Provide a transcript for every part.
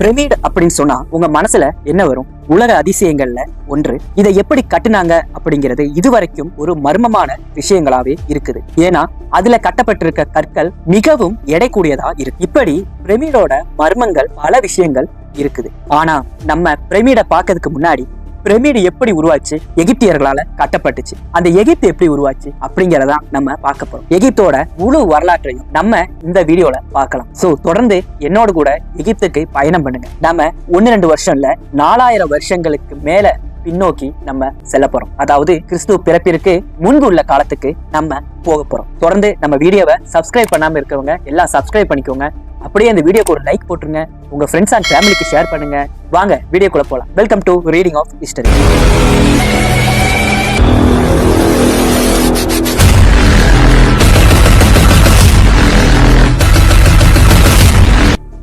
Pyramid அப்படின்னு சொன்னா உங்க மனசுல என்ன வரும்? உலக அதிசயங்கள்ல ஒன்று. இதை எப்படி கட்டுனாங்க அப்படிங்கிறது இதுவரைக்கும் ஒரு மர்மமான விஷயங்களாவே இருக்குது. ஏன்னா அதுல கட்டப்பட்டிருக்க கற்கள் மிகவும் எடை கூடியதா இருக்கு. இப்படி பிரமிடோட மர்மங்கள் பல விஷயங்கள் இருக்குது. ஆனா நம்ம பிரமிடை பார்க்கறதுக்கு முன்னாடி பிரமிடு எப்படி உருவாச்சு, எகிப்தியர்களால கட்டப்பட்டுச்சு, அந்த எகிப்து எப்படி உருவாச்சு அப்படிங்கறதான் நம்ம பார்க்க போறோம். எகிப்தோட முழு வரலாற்றையும் நம்ம இந்த வீடியோல பார்க்கலாம். சோ தொடர்ந்து என்னோட கூட எகிப்துக்கு பயணம் பண்ணுங்க. நம்ம 1-2 வருஷம் இல்ல, 4000 வருஷங்களுக்கு மேல பின்னோக்கி நம்ம செல்ல போறோம். அதாவது கிறிஸ்து பிறப்பிற்கு முன்பு உள்ள காலத்துக்கு நம்ம போக போறோம். தொடர்ந்து நம்ம வீடியோவை சப்ஸ்கிரைப் பண்ணாம இருக்கவங்க எல்லாம் சப்ஸ்கிரைப் பண்ணிக்கோங்க. அப்படியே இந்த வீடியோக்கு ஒரு லைக் போட்டுருங்க. உங்க ஃப்ரெண்ட்ஸ் அண்ட் ஃபேமிலிக்கு ஷேர் பண்ணுங்க. வாங்க வீடியோக்குள்ள போலாம். Welcome to reading of history.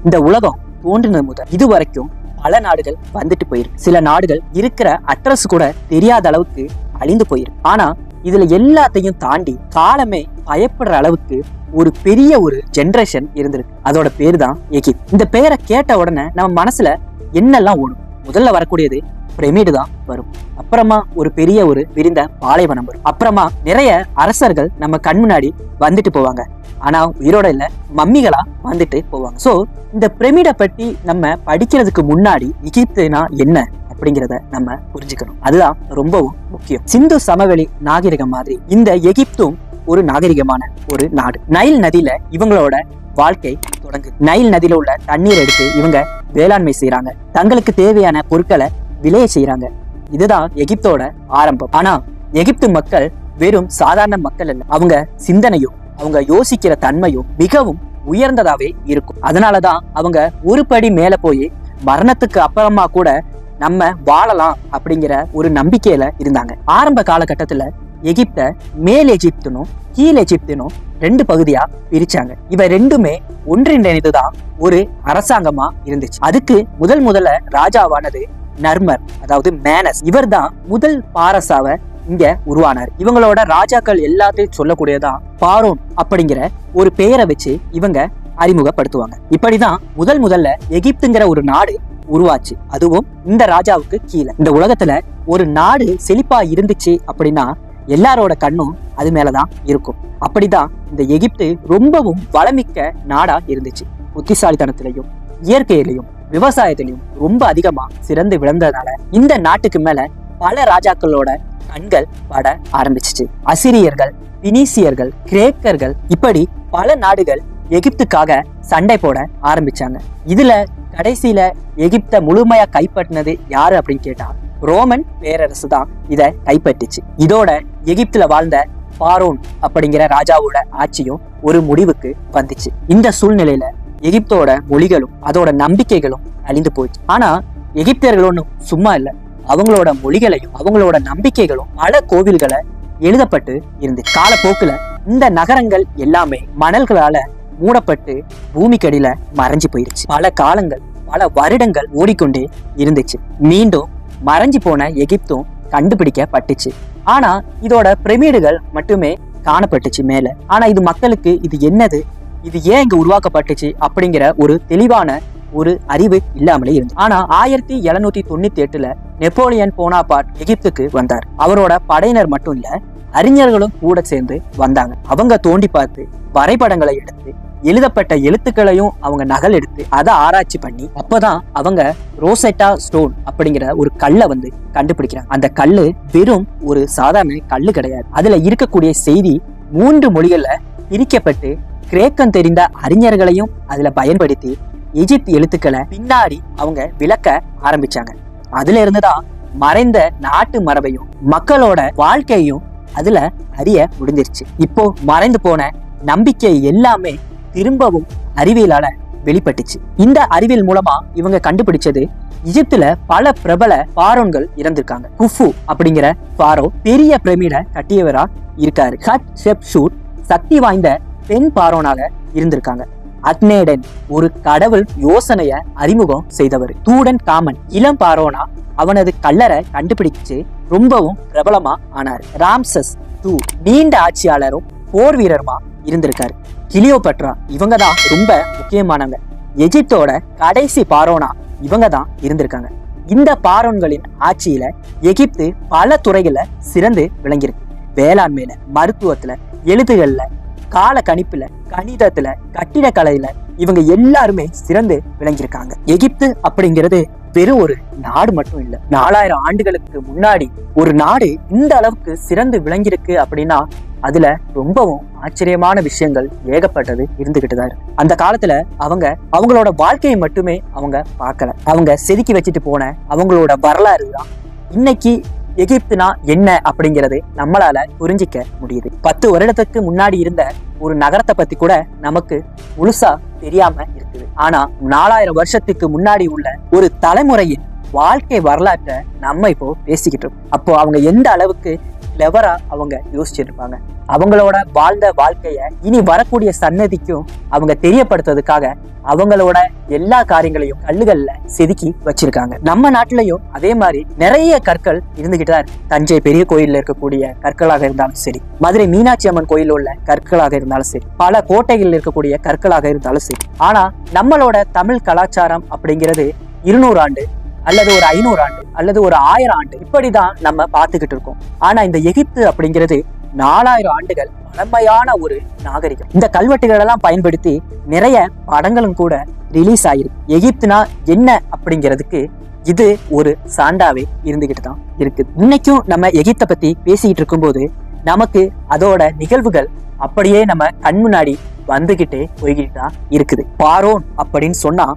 இந்த உலகம் தோன்றினது முதல் இதுவரைக்கும் பல நாடுகள் வந்துட்டு போயிருக்கு. சில நாடுகள் இருக்கிற அட்ரஸ் கூட தெரியாத அளவுக்கு அழிந்து போயிருக்கு. ஆனா இதுல எல்லாத்தையும் தாண்டி காலமே பயப்படுற அளவுக்கு ஒரு பெரிய ஒரு ஜெனரேஷன் இருந்திருக்கு. அதோட பேரு தான் எகிப்து. இந்த பெயரை கேட்ட உடனே நம்ம மனசுல என்னெல்லாம் ஓடும்? முதல்ல வரக்கூடியது பிரமிடு தான் வரும். அப்புறமா ஒரு பெரிய ஒரு விரிந்த பாலைவனம் வரும். அப்புறமா நிறைய அரசர்கள் நம்ம கண் முன்னாடி வந்துட்டு போவாங்க. ஆனா உயிரோட இல்ல, மம்மிகளா வந்துட்டு போவாங்க. சோ இந்த பிரமிடை பற்றி நம்ம படிக்கிறதுக்கு முன்னாடி எகிப்துனா என்ன அப்படிங்கிறத நம்ம புரிஞ்சுக்கணும். அதுதான் ரொம்பவும் முக்கியம். சிந்து சமவெளி நாகரிகம் மாதிரி இந்த எகிப்தும் ஒரு நாகரிகமான ஒரு நாடு. நைல் நதியில இவங்களோட வாழ்க்கை தொடங்குது. நைல் நதியில உள்ள தண்ணீர் எடுத்து இவங்க வேளாண்மை செய்யறாங்க. தங்களுக்கு தேவையான பொருட்களை விளைய செய்யறாங்க. இதுதான் எகிப்தோட ஆரம்பம். ஆனா எகிப்து மக்கள் வெறும் சாதாரண மக்கள் அல்ல. அவங்க சிந்தனையும் அவங்க யோசிக்கிற தன்மையும் மிகவும் உயர்ந்ததாவே இருக்கும். அதனாலதான் அவங்க ஒரு படி மேல போய் மரணத்துக்கு அப்புறமா கூட நம்ம வாழலாம் அப்படிங்கிற ஒரு நம்பிக்கையில இருந்தாங்க. ஆரம்ப காலகட்டத்துல எகிப்த மேல் எகிப்துனும் கீழ் எகிப்துனும் 2 பகுதியா பிரிச்சாங்க. இவ ரெண்டுமே ஒன்றிணைந்துதான் ஒரு அரசாங்கமா இருந்துச்சு. அதுக்கு முதல்ல ராஜாவானது நர்மர், அதாவது மேனஸ். இவர் தான் முதல் பாரசாவை இங்க உருவானார். இவங்களோட ராஜாக்கள் எல்லாத்தையும் சொல்லக்கூடியதான் பாரோன் அப்படிங்கிற ஒரு பெயரை வச்சு இவங்க அறிமுகப்படுத்துவாங்க. இப்படிதான் முதல்ல எகிப்துங்கிற ஒரு நாடு உருவாச்சு. அதுவும் இந்த ராஜாவுக்கு கீழே. இந்த உலகத்துல ஒரு நாடு செழிப்பா இருந்துச்சு அப்படின்னா எல்லாரோட கண்ணும் அது மேலதான் இருக்கும். அப்படிதான் இந்த எகிப்து ரொம்பவும் வளமிக்க நாடா இருந்துச்சு. புத்திசாலித்தனத்திலையும் இயற்கையிலையும் விவசாயத்திலையும் ரொம்ப அதிகமா சிறந்து விளந்ததுனால இந்த நாட்டுக்கு மேல பல ராஜாக்களோட கண்கள் பட ஆரம்பிச்சிச்சு. அசிரியர்கள், பினீசியர்கள், கிரேக்கர்கள், இப்படி பல நாடுகள் எகிப்துக்காக சண்டை போட ஆரம்பிச்சாங்க. இதுல கடைசியில எகிப்த முழுமையா கைப்பற்றினது யாரு அப்படின்னு கேட்டா ரோமன் பேரரசு தான் இதை கைப்பற்றிச்சு. இதோட எகிப்துல வாழ்ந்த பாரோன் அப்படிங்கிற ராஜாவோட ஆட்சியும் ஒரு முடிவுக்கு வந்துச்சு. இந்த சூழ்நிலையில எகிப்தோட மொழிகளும் அதோட நம்பிக்கைகளும் அழிந்து போச்சு. ஆனா எகிப்தியர்கள் ஒன்றும் சும்மா இல்ல. அவங்களோட மொழிகளையும் அவங்களோட நம்பிக்கைகளும் பல கோவில்களை எழுதப்பட்டு இருந்துச்சு. காலப்போக்குல இந்த நகரங்கள் எல்லாமே மணல்களால மூடப்பட்டு பூமிக்கடியில மறைஞ்சு போயிருச்சு. பல காலங்கள் பல வருடங்கள் ஓடிக்கொண்டே இருந்துச்சு. மீண்டும் மறைஞ்சு போன எகிப்தும் கண்டுபிடிக்கப்பட்டுச்சு. ஆனா இதோட பிரமிடுகள் மட்டுமே காணப்பட்டுச்சு மேல. ஆனா இது மக்களுக்கு இது என்னது, இது ஏன் இங்க உருவாக்கப்பட்டுச்சு அப்படிங்கிற ஒரு தெளிவான ஒரு அறிவு இல்லாமலே இருந்து. ஆனா 1798 நெப்போலியன் போனாபார்ட் எகிப்துக்கு வந்தார். அவரோட படையினர் மட்டும் இல்ல, அறிஞர்களும் கூட சேர்ந்து வந்தாங்க. அவங்க தோண்டி பார்த்து வரைபடங்களை எடுத்து எழுதப்பட்ட எழுத்துக்களையும் அவங்க நகல் எடுத்து அதை ஆராய்ச்சி பண்ணி அப்பதான் அவங்க ரோசெட்டா ஸ்டோன் அப்படிங்கிற ஒரு கல்லை வந்து கண்டுபிடிக்கிறாங்க. அந்த கல்லு வெறும் ஒரு சாதாரண கல்லு கிடையாது. அதுல இருக்கக்கூடிய செய்தி 3 மொழிகள்ல பிரிக்கப்பட்டு கிரேக்கம் தெரிந்த அறிஞர்களையும் அதுல பயன்படுத்தி எகிப்து எழுத்துக்களை பின்னாடி அவங்க விளக்க ஆரம்பிச்சாங்க. அதுல இருந்துதான் மறைந்த நாட்டு மரபையும் மக்களோட வாழ்க்கையும் அதுல அறிய முடிஞ்சிருச்சு. இப்போ மறைந்து போன நம்பிக்கை எல்லாமே திரும்பவும் அறிவியலால வெளிப்பட்டுச்சு. இந்த அறிவியல் மூலமா இவங்க கண்டுபிடிச்சது எகிப்துல பல பிரபல பாரோன்கள் இறந்திருக்காங்க. குஃபு அப்படிங்கிற பாரோ பெரிய பிரமிட கட்டியவரா இருக்காரு. ஹட்ஷெப்சூட் சக்தி வாய்ந்த பெண் பாரோனாக இருந்திருக்காங்க. அக்னேடன் ஒரு கடவுள் யோசனைய அறிமுகம் செய்தவர். தூடன் காமன் இளம் பாரோனா அவனது கல்லறை கண்டுபிடிச்சு ரொம்பவும் பிரபலமா ஆனார். ராம்சஸ் II நீண்ட ஆட்சியாளரும் போர் வீரருமா இருந்திருக்காரு. கிளியோபட்ரா இவங்க தான் ரொம்ப முக்கியமானவங்க. எகிப்தோட கடைசி பாரோனா இவங்க தான் இருந்திருக்காங்க. இந்த பார்வோன்களின் ஆட்சியில எகிப்து பல துறைகள்ல சிறந்து விளங்கியிருக்கு. வேளாண்மையில, மருத்துவத்துல, எழுதுகள்ல, கால கணிப்புல, கணிதத்துல, கட்டிடக்கலையில இவங்க எல்லாருமே சிறந்து விளங்கியிருக்காங்க. எகிப்து அப்படிங்கிறது வெறும் ஒரு நாடு மட்டும் இல்ல. 4000 ஆண்டுகளுக்கு முன்னாடி ஒரு நாடு இந்த அளவுக்கு சிறந்து விளங்கியிருக்கு அப்படின்னா அதுல ரொம்பவும் ஆச்சரியமான விஷயங்கள் ஏகப்பட்டது இருந்துகிட்டுதான் இருக்கு. அந்த காலத்துல அவங்களோட வாழ்க்கையை மட்டுமே அவங்க பார்க்கல. அவங்க செதுக்கி வச்சுட்டு போன அவங்களோட வரலாறு தான் இன்னைக்கு எகிப்துனா என்ன அப்படிங்கிறது நம்மளால புரிஞ்சிக்க முடியுது. 10 வருடத்துக்கு முன்னாடி இருந்த ஒரு நகரத்தை பத்தி கூட நமக்கு முழுசா தெரியாம இருக்குது. ஆனா 4000 வருஷத்துக்கு முன்னாடி உள்ள ஒரு தலைமுறையின் வாழ்க்கை வரலாற்றை நம்ம இப்போ பேசிக்கிட்டு இருக்கோம். அப்போ அவங்க எந்த அளவுக்கு கிளவரா அவங்க யோசிச்சிருப்பாங்க. அவங்களோட வாழ்ந்த வாழ்க்கைய இனி வரக்கூடிய சன்னதிக்கும் அவங்க தெரியப்படுத்துறதுக்காக அவங்களோட எல்லா காரியங்களையும் கல்லுகள்ல செதுக்கி வச்சிருக்காங்க. நம்ம நாட்டிலையும் அதே மாதிரி நிறைய கற்கள் இருந்துகிட்டு தான் இருக்கு. தஞ்சை பெரிய கோயில்ல இருக்கக்கூடிய கற்களாக இருந்தாலும் சரி, மதுரை மீனாட்சி அம்மன் கோயில் உள்ள கற்களாக இருந்தாலும் சரி, பல கோட்டைகளில் இருக்கக்கூடிய கற்களாக இருந்தாலும் சரி. ஆனா நம்மளோட தமிழ் கலாச்சாரம் அப்படிங்கிறது 200 ஆண்டு அல்லது ஒரு 500 ஆண்டு அல்லது ஒரு 1000 ஆண்டு இப்படிதான் நம்ம பார்த்துக்கிட்டு இருக்கோம். ஆனா இந்த எகிப்து அப்படிங்கிறது 4000 ஆண்டுகள் பழமையான ஒரு நாகரிகம். இந்த கல்வெட்டுகள் எல்லாம் பயன்படுத்தி நிறைய படங்களும் கூட ரிலீஸ் ஆயிருக்கு. எகிப்துனா என்ன அப்படிங்கிறதுக்கு இது ஒரு சான்றாவே இருந்துகிட்டு தான் இருக்குது. இன்னைக்கும் நம்ம எகிப்தை பத்தி பேசிக்கிட்டு இருக்கும்போது நமக்கு அதோட நிகழ்வுகள் அப்படியே நம்ம கண் முன்னாடி வந்துகிட்டே போய்கிட்டு தான் இருக்குது. பார்வோன் அப்படின்னு சொன்னா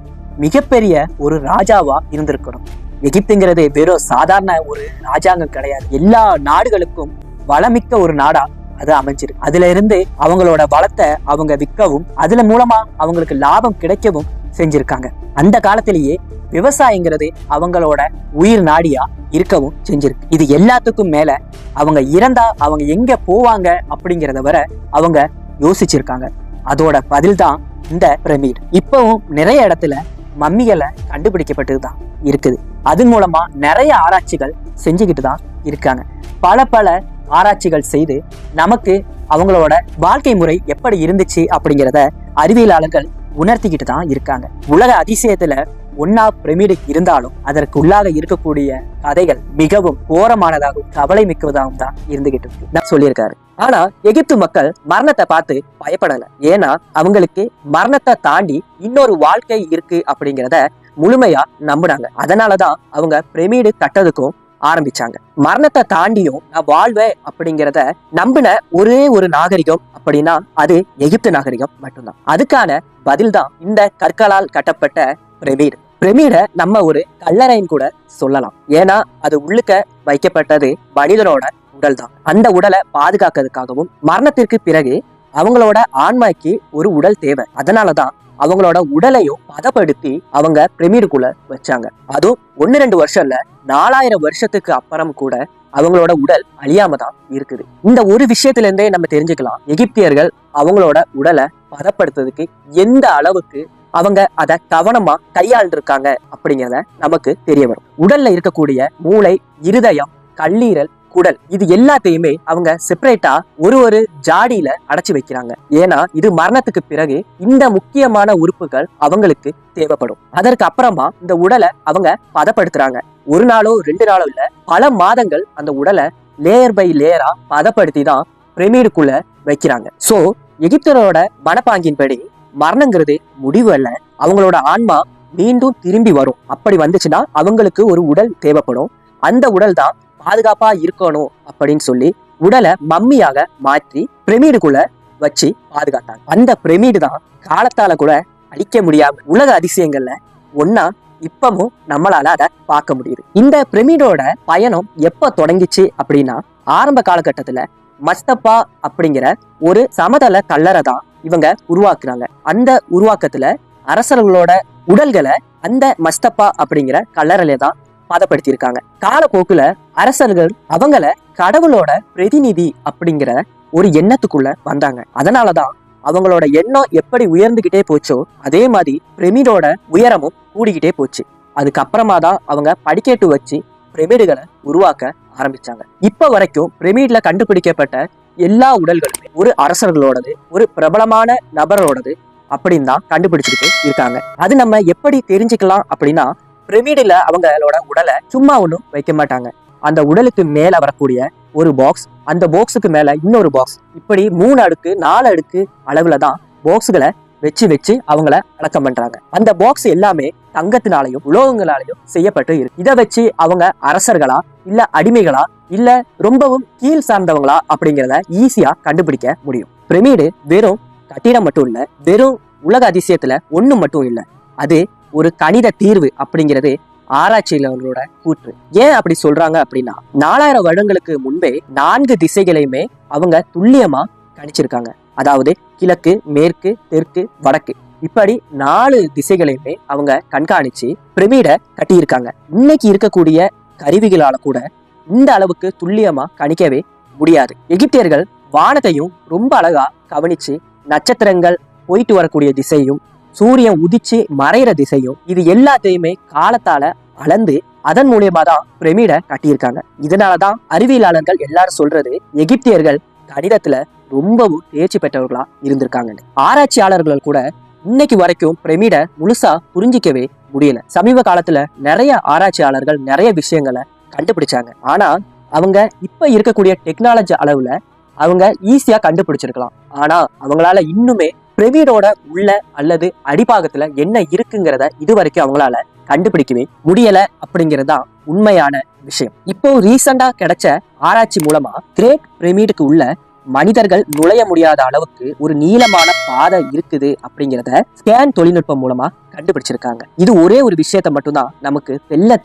மிகப்பெரிய ஒரு ராஜாவா இருந்திருக்கணும். எகிப்துங்கிறது வெறும் சாதாரண ஒரு ராஜாங்கம் கிடையாது. எல்லா நாடுகளுக்கும் வளமிக்க ஒரு நாடா அது அமைஞ்சிருக்கு. அதுல இருந்து அவங்களோட வளத்தை அவங்க விற்கவும் அதுல மூலமா அவங்களுக்கு லாபம் கிடைக்கவும் செஞ்சிருக்காங்க. அந்த காலத்திலேயே விவசாயங்கிறது அவங்களோட உயிர் நாடியா இருக்கவும் செஞ்சிருக்கு. இது எல்லாத்துக்கும் மேல அவங்க இறந்தா அவங்க எங்க போவாங்க அப்படிங்கிறத வர அவங்க யோசிச்சிருக்காங்க. அதோட பதில் தான் இந்த பிரமிட். இப்பவும் நிறைய இடத்துல மம்மிகளை கண்டுபிடிக்கப்பட்டுதான் இருக்குது. அது மூலமா நிறைய ஆராய்ச்சிகள் செஞ்சுக்கிட்டு தான் இருக்காங்க. பல ஆராய்ச்சிகள் செய்து நமக்கு அவங்களோட வாழ்க்கை முறை எப்படி இருந்துச்சு அப்படிங்கிறத அறிவியலாளர்கள் உணர்த்திக்கிட்டு தான் இருக்காங்க. உலக அதிசயத்துல ஒன்னா பிரமிடு இருந்தாலும் அதற்கு உள்ளாக இருக்கக்கூடிய கதைகள் மிகவும் கோரமானதாகவும் கவலை மிக்கதாகவும் தான் இருந்துகிட்டு இருக்கு சொல்லியிருக்காரு. ஆனா எகிப்து மக்கள் மரணத்தை பார்த்து பயப்படல. ஏன்னா அவங்களுக்கு மரணத்தை தாண்டி இன்னொரு வாழ்க்கை இருக்கு அப்படிங்கிறத முழுமையா நம்புனாங்க. அதனாலதான் அவங்க பிரமிடு கட்டதுக்கும் ஆரம்பிச்சாங்க. மரணத்தை தாண்டியும் நான் வாழ்வேன் அப்படிங்கிறத நம்பின ஒரே ஒரு நாகரிகம் அப்படின்னா அது எகிப்து நாகரிகம் மட்டும்தான். அதுக்கான பதில் தான் இந்த கற்களால் கட்டப்பட்ட பிரமிடு. பிரமிட நம்ம ஒரு கல்லறைன்னு கூட சொல்லலாம். ஏன்னா அது உள்ளுக்க வைக்கப்பட்டது மனிதனோட உடல் தான். அந்த உடலை பாதுகாக்கிறதுக்காகவும் மரணத்திற்கு பிறகு அவங்களோட ஆன்மாக்கு ஒரு உடல் தேவை. அதனாலதான் அவங்களோட உடலையும் பதப்படுத்தி அவங்க பிரமிடுக்குள்ள வச்சாங்க. அதுவும் 1-2 வருஷம் இல்ல, 4000 வருஷத்துக்கு அப்புறம் கூட அவங்களோட உடல் அழியாம தான் இருக்குது. இந்த ஒரு விஷயத்துல இருந்தே நம்ம தெரிஞ்சுக்கலாம் எகிப்தியர்கள் அவங்களோட உடலை பதப்படுத்துறதுக்கு எந்த அளவுக்கு அவங்க அதை கவனமா கையாண்டிருக்காங்க அப்படிங்கிறத நமக்கு தெரிய வரும். உடல்ல இருக்கக்கூடிய மூளை, இருதயம், கல்லீரல், குடல் இது எல்லாத்தையுமே அவங்க செப்பரேட்டா ஒரு ஜாடியில அடைச்சு வைக்கிறாங்க. ஏன்னா இது மரணத்துக்கு பிறகு இந்த முக்கியமான உறுப்புகள் அவங்களுக்கு தேவைப்படும். அதற்கு அப்புறமா இந்த உடலை அவங்க பதப்படுத்துறாங்க. 1 நாளோ 2 நாளோ இல்ல, பல மாதங்கள் அந்த உடலை லேயர் பை லேயரா பதப்படுத்தி தான் பிரமிடுக்குள்ள வைக்கிறாங்க. சோ எகிப்தரோட மனப்பாங்கின்படி மரணங்கிறது முடிவு அல்ல, அவங்களோட ஆன்மா மீண்டும் திரும்பி வரும். அப்படி வந்துச்சுன்னா அவங்களுக்கு ஒரு உடல் தேவைப்படும். அந்த உடல் தான் பாதுகாப்பா இருக்கணும் அப்படின்னு சொல்லி உடலை மம்மியாக மாற்றி பிரமிடுக்குள்ள வச்சு பாதுகாத்தாங்க. அந்த பிரமிடு தான் காலத்தால கூட அழிக்க முடியாம உலக அதிசயங்கள்ல ஒன்னா இப்பவும் நம்மளால அதை பார்க்க முடியுது. இந்த பிரமிடோட பயணம் எப்ப தொடங்கிச்சு அப்படின்னா ஆரம்ப காலகட்டத்துல மஸ்தப்பா அப்படிங்கிற ஒரு சமதள கல்லறை தான் இவங்க உருவாக்குறாங்க. அந்த உருவாக்கத்துல அரசர்களோட உடல்களை அந்த மஸ்தப்பா அப்படிங்கிற கல்லறையில தான் பதப்படுத்தி இருக்காங்க. காலப்போக்குல அரசர்கள் அவங்கள கடவுளோட பிரதிநிதி அப்படிங்கிற ஒரு எண்ணத்துக்குள்ள வந்தாங்க. அதனாலதான் அவங்களோட எண்ணம் எப்படி உயர்ந்துகிட்டே போச்சோ அதே மாதிரி பிரமிடோட உயரமும் கூடிக்கிட்டே போச்சு. அதுக்கப்புறமா தான் அவங்க படிக்கட்டு வச்சு பிரமிடுகளை உருவாக்க ஆரம்பிச்சாங்க. இப்ப வரைக்கும் பிரமிட்ல கண்டுபிடிக்கப்பட்ட எல்லா உடல்களுமே ஒரு அரசர்களோடது, ஒரு பிரபலமான நபரோடது அப்படின்னு தான் கண்டுபிடிச்சுக்கிட்டு இருக்காங்க. அது நம்ம எப்படி தெரிஞ்சுக்கலாம் அப்படின்னா பிரமிடுல அவங்களோட உடலை சும்மா ஒண்ணும் வைக்க மாட்டாங்க. அந்த உடலுக்கு மேல வரக்கூடிய ஒரு பாக்ஸ், அந்த பாக்ஸுக்கு மேல இன்னொரு பாக்ஸ், இப்படி 3 அடுக்கு 4 அடுக்கு அளவுல தான் பாக்ஸுகளை வச்சு அவங்கள அடக்கம் பண்றாங்க. அந்த பாக்ஸ் எல்லாமே தங்கத்தினாலையும் உலோகங்களாலையும் செய்யப்பட்டு இருக்கு. இதை வச்சு அவங்க அரசர்களா இல்ல அடிமைகளா இல்ல ரொம்பவும் கீழ் சார்ந்தவங்களா அப்படிங்கிறத ஈஸியா கண்டுபிடிக்க முடியும். பிரமிடு வெறும் கட்டிடம் மட்டும் இல்ல, வெறும் உலக அதிசயத்துல ஒண்ணு மட்டும் இல்ல, அது ஒரு கணித தீர்வு அப்படிங்கிறது ஆராய்ச்சியாளர்களோட கூற்று. ஏன் அப்படி சொல்றாங்க அப்படின்னா, 4000 வருடங்களுக்கு முன்பே 4 திசைகளையுமே அவங்க துல்லியமா கணிச்சிருக்காங்க. அதாவது கிழக்கு, மேற்கு, தெற்கு, வடக்கு, இப்படி 4 திசைகளையுமே அவங்க கண்காணிச்சு பிரமிட கட்டியிருக்காங்க. இன்னைக்கு இருக்கக்கூடிய கருவிகளால கூட இந்த அளவுக்கு துல்லியமா கணிக்கவே முடியாது. எகிப்தியர்கள் வானத்தையும் ரொம்ப அழகா கவனிச்சு நட்சத்திரங்கள் போயிட்டு வரக்கூடிய திசையும் சூரியன் உதிச்சு மறைகிற திசையும் இது எல்லாத்தையுமே காலத்தால அளந்து அதன் மூலியமா தான் பிரமிட கட்டியிருக்காங்க. இதனாலதான் அறிவியலாளர்கள் எல்லாரும் சொல்றது எகிப்தியர்கள் கணிதத்துல ரொம்பவும் தேர்ச்சி பெற்றவர்களா இருந்திருக்காங்க. ஆராய்ச்சியாளர்கள் கூட இன்னைக்கு வரைக்கும் பிரமிட முழுசா புரிஞ்சிக்கவே முடியல. சமீப காலத்துல நிறைய ஆராய்ச்சியாளர்கள் நிறைய விஷயங்களை கண்டுபிடிச்சாங்க. ஆனா அவங்க இப்ப இருக்கக்கூடிய டெக்னாலஜி அளவுல அவங்க ஈஸியா கண்டுபிடிச்சிருக்கலாம். ஆனா அவங்களால இன்னுமே பிரமிடோட உள்ள அல்லது அடிப்பாகத்துல என்ன இருக்குங்கிறத இது வரைக்கும் அவங்களால கண்டுபிடிக்கவே முடியல அப்படிங்கறதுதான் உண்மையான விஷயம். இப்போ ரீசெண்டா கிடைச்ச ஆராய்ச்சி மூலமா கிரேட் பிரமிடுக்கு உள்ள மனிதர்கள் நுழைய முடியாத அளவுக்கு ஒரு நீளமான பாதை இருக்குது அப்படிங்கிறத ஸ்கேன் தொழில்நுட்பம் மூலமா கண்டுபிடிச்சிருக்காங்க. இது ஒரே ஒரு விஷயத்த மட்டும்தான் நமக்கு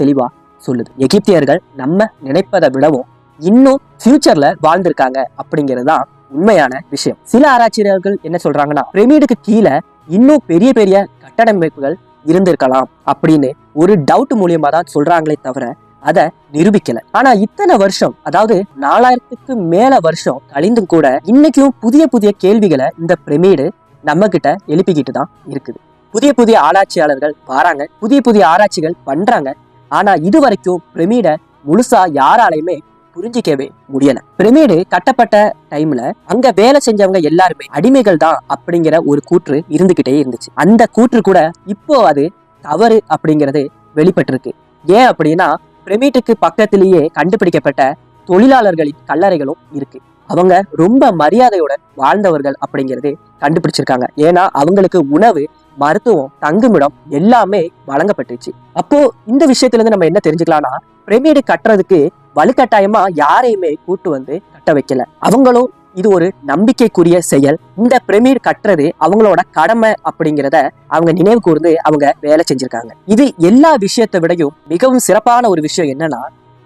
தெளிவா சொல்லுது. எகிப்தியர்கள் நம்ம நினைப்பதை விடவும் இன்னும் ஃபியூச்சர்ல வாழ்ந்திருக்காங்க அப்படிங்கிறதுதான் உண்மையான விஷயம். சில ஆராய்ச்சியாளர்கள் என்ன சொல்றாங்கன்னா, பிரமிடுக்கு கீழே இன்னும் பெரிய பெரிய கட்டடமைப்புகள் இருந்திருக்கலாம் அப்படின்னு ஒரு டவுட் மூலியமா தான் சொல்றாங்களே தவிர அதை நிரூபிக்கல. ஆனா இத்தனை வருஷம், அதாவது 4000க்கு மேல வருஷம் கழிந்தும் கூட இன்னைக்கும் புதிய கேள்விகளை இந்த பிரமிடு நம்ம கிட்ட எழுப்பிக்கிட்டு தான் இருக்குது. புதிய ஆராய்ச்சியாளர்கள் வராங்க, புதிய ஆராய்ச்சிகள் பண்றாங்க. ஆனா இது வரைக்கும் பிரமிட முழுசா யாராலையுமே புரிஞ்சிக்கவே முடியல. பிரமிடு கட்டப்பட்ட டைம்ல அங்க வேலை செஞ்சவங்க எல்லாருமே அடிமைகள் தான் அப்படிங்கிற ஒரு கூற்று இருந்துகிட்டே இருந்துச்சு. அந்த கூற்று கூட இப்போ அது தவறு அப்படிங்கிறது வெளிப்பட்டிருக்கு. ஏன் அப்படின்னா, பிரமிடுக்கு பக்கத்திலேயே கண்டுபிடிக்கப்பட்ட தொழிலாளர்களின் கல்லறைகளும் இருக்கு. அவங்க ரொம்ப மரியாதையுடன் வாழ்ந்தவர்கள் அப்படிங்கிறது கண்டுபிடிச்சிருக்காங்க. ஏன்னா அவங்களுக்கு உணவு, மருத்துவம், தங்குமிடம் எல்லாமே வழங்கப்பட்டுச்சு. அப்போ இந்த விஷயத்துல இருந்து நம்ம என்ன தெரிஞ்சுக்கலாம்னா, பிரமிடு கட்டுறதுக்கு வலுக்கட்டாயமா யாரையுமே கூட்டு வந்து கட்ட வைக்கல. அவங்களும் இது ஒரு நம்பிக்கைக்குரிய செயல். இந்த பிரமிடு கட்டுறது அவங்களோட கடமை அப்படிங்கிறத அவங்க நினைவு கூர்ந்து அவங்க வேலை செஞ்சிருக்காங்க. இது எல்லா விஷயத்தை விடையும் மிகவும் சிறப்பான ஒரு விஷயம் என்னன்னா,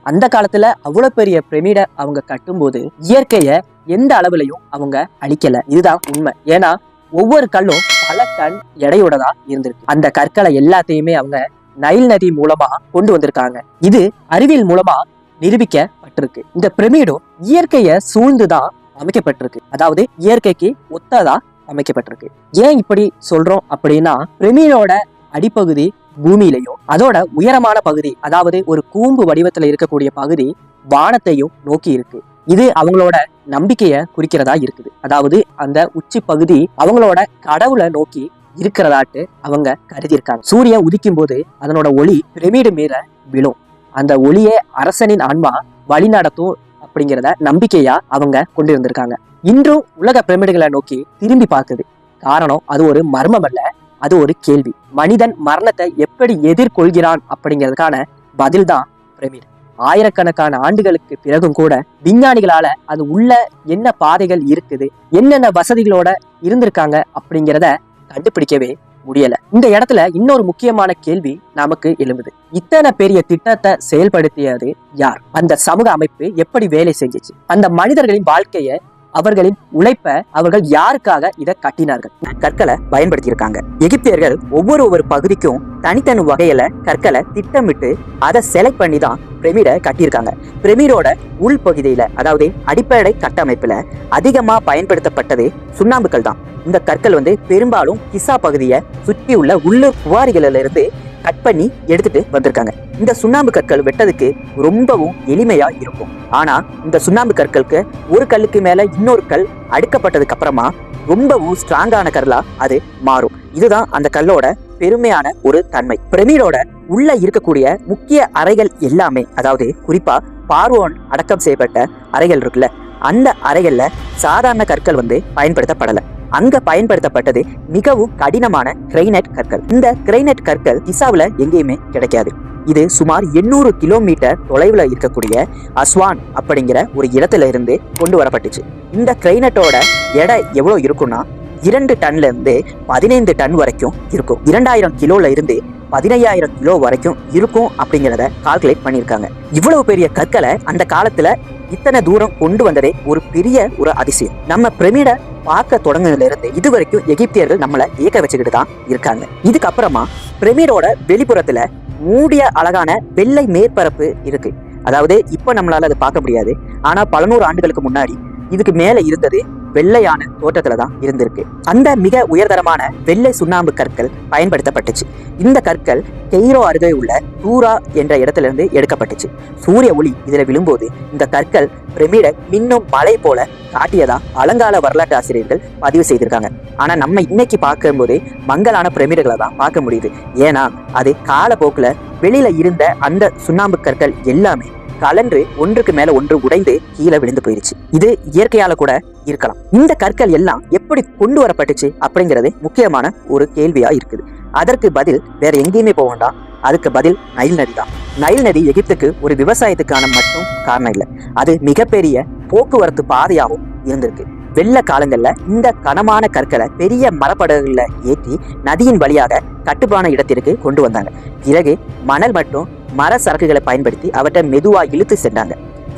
அந்த காலத்துல அவ்வளவு பெரிய பிரமிட அவங்க கட்டும்போது இயற்கைய எந்த அளவுலையும் அவங்க அழிக்கல. இதுதான் உண்மை. ஏன்னா ஒவ்வொரு கல்லும் பல டன் எடையோடதா இருந்திருக்கு. அந்த கற்களை எல்லாத்தையுமே அவங்க நைல் நதி மூலமா கொண்டு வந்திருக்காங்க. இது அறிவியல் மூலமா நிரூபிக்கப்பட்டிருக்கு. இந்த பிரமிடும் இயற்கைய சூழ்ந்துதான் அமைக்கப்பட்டிருக்கு. அதாவது இயற்கைக்கு ஒத்ததா அமைக்கப்பட்டிருக்கு. ஏன் இப்படி சொல்றோம் அப்படின்னா, பிரமிடோட அடிப்பகுதி பூமியிலையும் அதோட உயரமான பகுதி, அதாவது ஒரு கூம்பு வடிவத்துல இருக்கக்கூடிய பகுதி வானத்தையும் நோக்கி இருக்கு. இது அவங்களோட நம்பிக்கைய குறிக்கிறதா இருக்குது. அதாவது அந்த உச்சி பகுதி அவங்களோட கடவுளை நோக்கி இருக்கிறதாட்டு அவங்க கருதி இருக்காங்க. சூரியன் உதிக்கும் போது அதனோட ஒளி பிரமிடு மீற விழும். அந்த ஒளியே அரசனின் ஆன்மா வழி நடத்தும் அப்படிங்கிறத நம்பிக்கையா அவங்க கொண்டு இருந்திருக்காங்க. இன்றும் உலக பிரமிடுகளை நோக்கி திரும்பி பார்க்குது. காரணம் அது ஒரு மர்மம் அல்ல, அது ஒரு கேள்வி. மனிதன் மரணத்தை எப்படி எதிர்கொள்கிறான் அப்படிங்கிறதுக்கான பதில் தான் பிரமிடு. ஆயிரக்கணக்கான ஆண்டுகளுக்கு பிறகும் கூட விஞ்ஞானிகளால அது உள்ள என்ன பாதைகள் இருக்குது, என்னென்ன வசதிகளோட இருந்திருக்காங்க அப்படிங்கிறத கண்டுபிடிக்கவே முடியல. இந்த இடத்துல இன்னொரு முக்கியமான கேள்வி நமக்கு எழும்புது. இத்தனை பெரிய திட்டத்தை செயல்படுத்தியது யார்? அந்த சமூக அமைப்பு எப்படி வேலை செஞ்சிச்சு? அந்த மனிதர்களின் வாழ்க்கைய, அவர்களின் உழைப்ப அவர்கள் யாருக்காக இதை கட்டினார்கள்? கற்களை பயன்படுத்தி இருக்காங்க. எகிப்தியர்கள் ஒவ்வொரு பகுதிக்கும் தனித்தனி வகையில கற்களை திட்டமிட்டு அதை செலக்ட் பண்ணி தான் பிரமிட கட்டியிருக்காங்க. பிரமிடோட உள்பகுதியில, அதாவது அடிப்படை கட்டமைப்புல அதிகமா பயன்படுத்தப்பட்டது சுண்ணாம்புக்கள் தான். இந்த கற்கள் பெரும்பாலும் கிசா பகுதியை சுற்றி உள்ள உள்ளூர் குவாரிகளில இருந்து கட் பண்ணி எடுத்துட்டு வந்திருக்காங்க. இந்த சுண்ணாம்பு கற்கள் வெட்டதுக்கு ரொம்பவும் எளிமையா இருக்கும். ஆனா இந்த சுண்ணாம்பு கற்களுக்கு ஒரு கல்லுக்கு மேல இன்னொரு கல் அடுக்கப்பட்டதுக்கு அப்புறமா ரொம்பவும் ஸ்ட்ராங்கான கல்லா அது மாறும். இதுதான் அந்த கல்லோட பெருமையான ஒரு தன்மை. பிரமிடோட உள்ள இருக்கக்கூடிய முக்கிய அறைகள் எல்லாமே, அதாவது குறிப்பா பார்வோன் அடக்கம் செய்யப்பட்ட அறைகள் இருக்குல்ல, அந்த அறைகள்ல சாதாரண கற்கள் பயன்படுத்தப்படல. அங்க பயன்படுத்தப்பட்டது மிகவும் கடினமான கிரைனைட் கற்கள். இந்த கிரைனைட் கற்கள் கிசாவுல எங்கேயுமே கிடைக்காது. இது சுமார் 800 கிலோமீட்டர் தொலைவில் இருக்கக்கூடிய அஸ்வான் அப்படிங்கிற ஒரு இடத்துல இருந்து கொண்டு வரப்பட்டுச்சு. இந்த கிரைனைட்டோட எடை எவ்வளோ இருக்கும்னா 2 டன்ல இருந்து 15 டன் வரைக்கும் இருக்கும். 2000 கிலோல இருந்து 15000 கிலோ வரைக்கும் இருக்கும் அப்படிங்கிறத கால்குலேட் பண்ணியிருக்காங்க. இவ்வளவு பெரிய கற்களை அந்த காலத்துல இத்தனை தூரம் கொண்டு வந்ததே ஒரு பெரிய ஒரு அதிசயம். நம்ம பிரமிட பார்க்க தொடங்குனதுல இருந்து இது வரைக்கும் எகிப்தியர்கள் நம்மளை ஏக்க வச்சுக்கிட்டு தான் இருக்காங்க. இதுக்கப்புறமா பிரமிடோட வெளிப்புறத்துல மூடிய அழகான வெள்ளை மேற்பரப்பு இருக்கு. அதாவது இப்ப நம்மளால அதை பார்க்க முடியாது. ஆனா பல 100 ஆண்டுகளுக்கு முன்னாடி இதுக்கு மேல இருந்தது வெள்ளையான தோற்றத்துலதான் இருந்திருக்கு. அந்த மிக உயர்தரமான வெள்ளை சுண்ணாம்பு கற்கள் பயன்படுத்தப்பட்டுச்சு. இந்த கற்கள் கெய்ரோ அருகே உள்ள தூரா என்ற இடத்துல இருந்து எடுக்கப்பட்டுச்சு. சூரிய ஒளி இதுல விழும்போது இந்த கற்கள் பிரமிடை மின்னும் மலை போல காட்டியதா பழங்கால வரலாற்று ஆசிரியர்கள் பதிவு செய்திருக்காங்க. ஆனா நம்ம இன்னைக்கு பார்க்கும்போது மங்கலான பிரமிடுகளை தான் பார்க்க முடியுது. ஏன்னா அது காலப்போக்குல வெளியில இருந்த அந்த சுண்ணாம்பு கற்கள் எல்லாமே கலன்று ஒன்றுக்கு மேல ஒன்று உடைந்து கீழே விழுந்து போயிருச்சு. இது இயற்கையால கூட இருக்கலாம். இந்த கற்கள் எல்லாம் எப்படி கொண்டு வரப்பட்டுச்சு அப்படிங்கிறது முக்கியமான ஒரு கேள்வியா இருக்குது. அதற்கு பதில் வேற எங்கேயுமே போக வேண்டாம். அதுக்கு பதில் நைல் நதி தான். நைல் நதி எகிப்துக்கு ஒரு விவசாயத்துக்கான மட்டும் காரணம் இல்லை, அது மிகப்பெரிய போக்குவரத்து பாதையாகவும் இருந்திருக்கு. வெள்ள காலங்கள்ல இந்த கனமான கற்களை பெரிய மரப்படகுல ஏற்றி நதியின் வழியாக கட்டுப்பான இடத்திற்கு கொண்டு வந்தாங்க. பிறகு மணல் மற்றும் மர சரக்குகளை பயன்படுத்தி அவற்றை மெதுவா இழுத்து சென்றாங்க.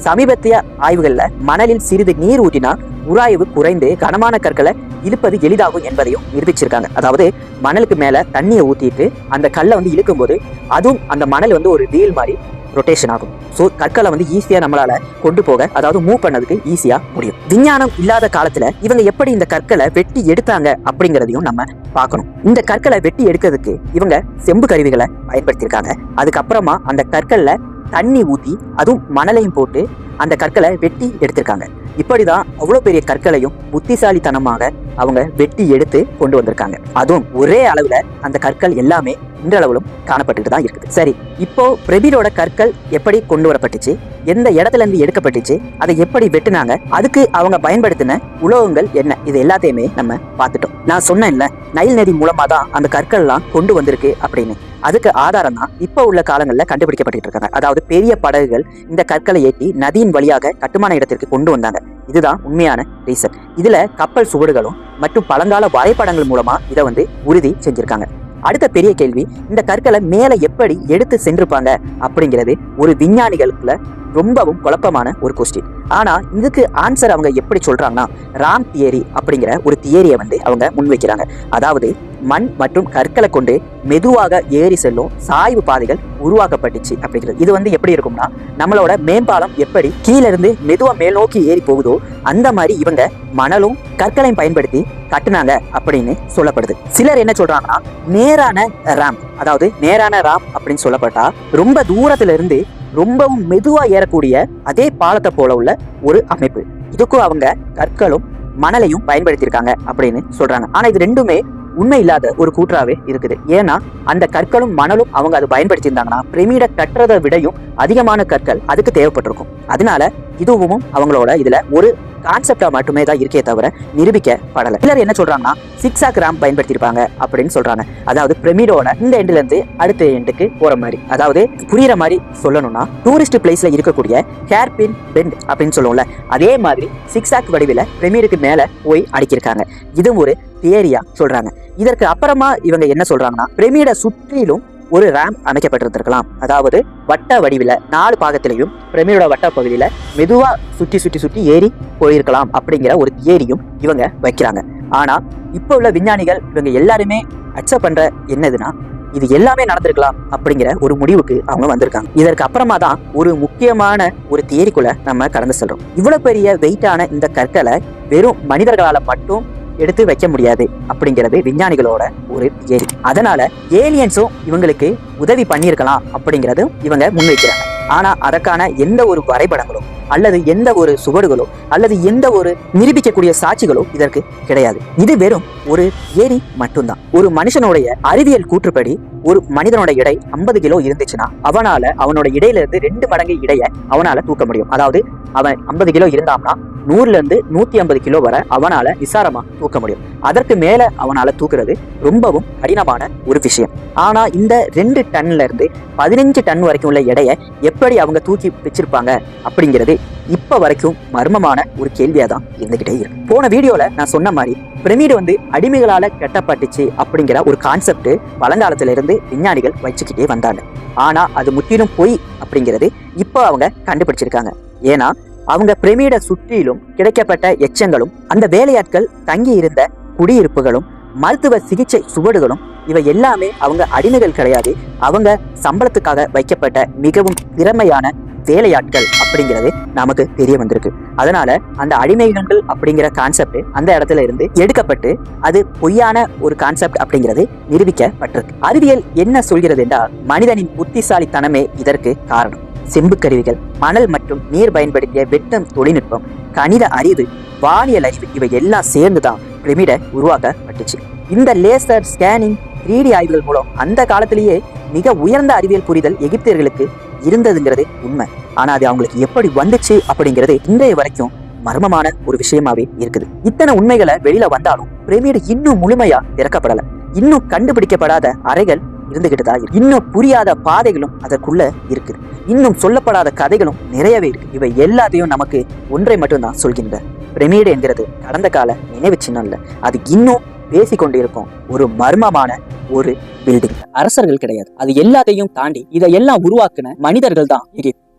சமீபத்திய ஆய்வுகள்ல மணலில் சிறிது நீர் ஊற்றினா உராய்வு குறைந்து கனமான கற்களை இழுப்பது எளிதாகும் என்பதையும் நிரூபிச்சிருக்காங்க. அதாவது மணலுக்கு மேல தண்ணியை ஊத்திட்டு அந்த கல்லை இழுக்கும் போது அதுவும் அந்த மணல் ஒரு வீல் மாதிரி ரொட்டேஷன் ஆகும். ஸோ கற்களை ஈஸியா நம்மளால கொண்டு போக, அதாவது மூவ் பண்ணதுக்கு ஈஸியா முடியும். விஞ்ஞானம் இல்லாத காலத்துல இவங்க எப்படி இந்த கற்களை வெட்டி எடுத்தாங்க அப்படிங்கிறதையும் நம்ம பார்க்கணும். இந்த கற்களை வெட்டி எடுக்கிறதுக்கு இவங்க செம்பு கருவிகளை பயன்படுத்தியிருக்காங்க. அதுக்கப்புறமா அந்த கற்கள்ல தண்ணி ஊத்தி அதுவும் மணலையும் போட்டு அந்த கற்களை வெட்டி எடுத்திருக்காங்க. இப்படிதான் அவ்வளவு பெரிய கற்களையும் புத்திசாலித்தனமாக அவங்க வெட்டி எடுத்து கொண்டு வந்திருக்காங்க. அதுவும் ஒரே அளவுல அந்த கற்கள் எல்லாமே இன்றளவிலும் காணப்பட்டு தான் இருக்குது. சரி, இப்போ பிரமிடோட கற்கள் எப்படி கொண்டு வரப்பட்டுச்சு, எந்த இடத்துல இருந்து எடுக்கப்பட்டுச்சு, அதை எப்படி வெட்டினாங்க, அதுக்கு அவங்க பயன்படுத்தின உலோகங்கள் என்ன, இது எல்லாத்தையுமே நம்ம பார்த்துட்டோம். நான் சொன்னேன்ல, நைல் நதி மூலமா தான் அந்த கற்கள் எல்லாம் கொண்டு வந்திருக்கு அப்படின்னு. அதுக்கு ஆதாரம் தான் இப்ப உள்ள காலங்கள்ல கண்டுபிடிக்கப்பட்டு இருக்காங்க. அதாவது பெரிய படகுகள் இந்த கற்களை ஏற்றி நதியின் வழியாக கட்டுமான இடத்திற்கு கொண்டு வந்தாங்க. இதுதான் உண்மையான ரீசன். இதுல கப்பல் சுவடுகளும் மற்றும் பழங்கால வரைபடங்கள் மூலமா இதை உறுதி செஞ்சிருக்காங்க. அடுத்த பெரிய கேள்வி, இந்த கற்களை மேல எப்படி எடுத்து சென்றிருப்பாங்க அப்படிங்கிறது ஒரு விஞ்ஞானிகளுக்குள்ள ரொம்பவும் குழப்பமான ஒரு கொஸ்டின். ஆனா இதுக்கு ஆன்சர் அவங்க எப்படி சொல்றாங்கன்னா, ராம் தியரி அப்படிங்கிற ஒரு தியரியை அவங்க முன்வைக்கிறாங்க. அதாவது மண் மற்றும் கற்களை கொண்டு மெதுவாக ஏறி செல்லும் சாய்வு பாதைகள் உருவாக்கப்பட்டுச்சு அப்படிங்கிறது. இது எப்படி இருக்கும்னா, நம்மளோட மேம்பாலம் எப்படி கீழே இருந்து மெதுவா மேல் நோக்கி ஏறி போகுதோ அந்த மாதிரி இவங்க மணலும் கற்களையும் பயன்படுத்தி கட்டுனாங்க அப்படின்னு சொல்லப்படுது. சிலர் என்ன சொல்றாங்கன்னா, நேரான ராம், அதாவது நேரான ராம் அப்படின்னு சொல்லப்பட்டா ரொம்ப தூரத்துல இருந்து ரொம்பவும் மெதுவா ஏறக்கூடிய அதே பாலத்தை போல உள்ள ஒரு அமைப்பு. இதுக்கும் அவங்க கற்களும் மணலையும் பயன்படுத்தியிருக்காங்க அப்படின்னு சொல்றாங்க. ஆனா இது ரெண்டுமே உண்மை இல்லாத ஒரு கூற்றாவே இருக்குது. ஏன்னா அந்த கற்களும் மணலும் அவங்க அதை பயன்படுத்தியிருந்தாங்கன்னா பிரமிடை கட்டுறதை விடையும் அதிகமான கற்கள் அதுக்கு தேவைப்பட்டிருக்கும். அதனால இதுவும் அவங்களோட இதுல ஒரு கான்செப்டா மட்டுமே தான் இருக்கே தவிர நிரூபிக்கப்படலை. சிலர் என்ன சொல்றாங்கன்னா, சிக்ஸாக் ராம் பயன்படுத்தியிருப்பாங்க அப்படின்னு சொல்றாங்க. அதாவது பிரமிடோட இந்த எண்ட்ல இருந்து அடுத்த எண்டுக்கு போற மாதிரி. அதாவது புரியுற மாதிரி சொல்லணும்னா, டூரிஸ்ட் பிளேஸ்ல இருக்கக்கூடிய ஹேர்பின் பெண்ட் அப்படின்னு சொல்லுவோம்ல, அதே மாதிரி சிக்ஸாக் வடிவில பிரமிடுக்கு மேல போய் அடிக்கிருக்காங்க. இதுவும் ஒரு தியரியா சொல்றாங்க. இதற்கு அப்புறமா இவங்க என்ன சொல்றாங்கன்னா, பிரமிடை சுற்றிலும் ஒரு ரேம்ப் அமைக்கப்பட்டிருந்திருக்கலாம். அதாவது வட்ட வடிவில 4 பாகத்திலையும் பிரமிடோட வட்ட பகுதியில மெதுவா சுற்றி சுற்றி சுற்றி ஏறி போயிருக்கலாம் அப்படிங்கிற ஒரு தியரியும் இவங்க வைக்கிறாங்க. ஆனா இப்ப உள்ள விஞ்ஞானிகள் இவங்க எல்லாருமே அக்செப்ட் பண்ற என்னதுன்னா, இது எல்லாமே நடந்திருக்கலாம் அப்படிங்கிற ஒரு முடிவுக்கு அவங்க வந்திருக்காங்க. இதற்கு அப்புறமா தான் ஒரு முக்கியமான ஒரு தியரிக்குள்ள நம்ம கடந்து செல்றோம். இவ்வளவு பெரிய வெயிட்டான இந்த கற்களை வெறும் மனிதர்களால மட்டும் எடுத்து வைக்க முடியாது அப்படிங்கிறது விஞ்ஞானிகளோட ஒரு தியரி. அதனால ஏலியன்ஸும் இவங்களுக்கு உதவி பண்ணியிருக்கலாம் அப்படிங்கிறது இவங்க முன்வைக்கிறாங்க. ஆனா அதற்கான எந்த ஒரு வரைபடங்களும் அல்லது எந்த ஒரு சுவடுகளோ அல்லது எந்த ஒரு நிரூபிக்கக்கூடிய சாட்சிகளோ இதற்கு கிடையாது. இது வெறும் ஒரு ஏரி மட்டும்தான். ஒரு மனுஷனுடைய அறிவியல் கூற்றுப்படி ஒரு மனிதனோட எடை 50 கிலோ இருந்துச்சுன்னா அவனோட இடையில இருந்து 2 மடங்கு இடைய அவனால தூக்க முடியும். அதாவது அவன் 50 கிலோ இருந்தான்னா 100ல இருந்து 150 கிலோ வரை அவனால நிசாரமா தூக்க முடியும். அதற்கு மேல அவனால தூக்குறது ரொம்பவும் கடினமான ஒரு விஷயம். ஆனா இந்த 2 டன்ல இருந்து 15 டன் வரைக்கும் உள்ள எடையை எப்படி அவங்க தூக்கி வச்சிருப்பாங்க அப்படிங்கிறது இப்ப வரைக்கும் மர்மமான ஒரு கேள்வியா தான் இருந்துகிட்டே இருக்கு. போன வீடியோல நான் சொன்ன மாதிரி பிரமிடு அடிமைகளால கட்டப்பட்டுச்சு அப்படிங்கிற ஒரு கான்செப்ட் பழங்காலத்துல இருந்து விஞ்ஞானிகள் வச்சுக்கிட்டே வந்தாங்க. ஆனா அது முற்றிலும் பொய் அப்படிங்கிறது இப்போ அவங்க கண்டுபிடிச்சிருக்காங்க. ஏன்னா அவங்க பிரமிடை சுற்றிலும் கிடைக்கப்பட்ட எச்சங்களும் அந்த வேலையாட்கள் தங்கி இருந்த குடியிருப்புகளும் மருத்துவ சிகிச்சை சுவடுகளும் இவை எல்லாமே அவங்க அடிமைகள் கிடையாது, அவங்க சம்பளத்துக்காக வைக்கப்பட்ட மிகவும் திறமையான வேலையாட்கள் அப்படிங்கிறது நமக்கு தெரிய வந்திருக்கு. அதனால அந்த அடிமைகள் அப்படிங்கிற கான்செப்ட் அந்த இடத்துல இருந்து எடுக்கப்பட்டு அது பொய்யான ஒரு கான்செப்ட் அப்படிங்கிறது நிரூபிக்கப்பட்டிருக்கு. அறிவியல் என்ன சொல்கிறது என்றால் மனிதனின் புத்திசாலித்தனமே இதற்கு காரணம். செம்பு கருவிகள், மணல் மற்றும் நீர் பயன்படுத்திய வெட்டும் தொழில்நுட்பம், கணித அறிவு, வானியல் அறிவு இவை எல்லாம் சேர்ந்துதான் பிரமிடை உருவாக்கப்பட்டுச்சு. இந்த லேசர் ஸ்கேனிங் 3D ஆய்வுகள் மூலம் அந்த காலத்திலேயே மிக உயர்ந்த அறிவியல் புரிதல் எகிப்தியர்களுக்கு இருந்ததுங்கிறது உண்மை. ஆனா அது அவங்களுக்கு எப்படி வந்துச்சு அப்படிங்கிறது இன்றைய வரைக்கும் மர்மமான ஒரு விஷயமாவே இருக்குது. இத்தனை உண்மைகளை வெளியில வந்தாலும் பிரமிடு இன்னும் முழுமையா திறக்கப்படல. இன்னும் கண்டுபிடிக்கப்படாத அறைகள் இருந்துகிட்டுதான் இருக்கு. இன்னும் புரியாத பாதைகளும் அதற்குள்ள இருக்குது. இன்னும் சொல்லப்படாத கதைகளும் நிறையவே இருக்கு. இவை எல்லாத்தையும் நமக்கு ஒன்றை மட்டும்தான் சொல்கின்ற பிரமிடு என்கிறது கடந்த கால நினைவு சின்னம் இல்ல, அது இன்னும் பேசிக்கொண்டிருக்கும் ஒரு மர்மமான ஒரு பில்டிங். அரசர்கள் கிடையாது, அது எல்லாத்தையும் தாண்டி இதையெல்லாம் உருவாக்குன மனிதர்கள் தான்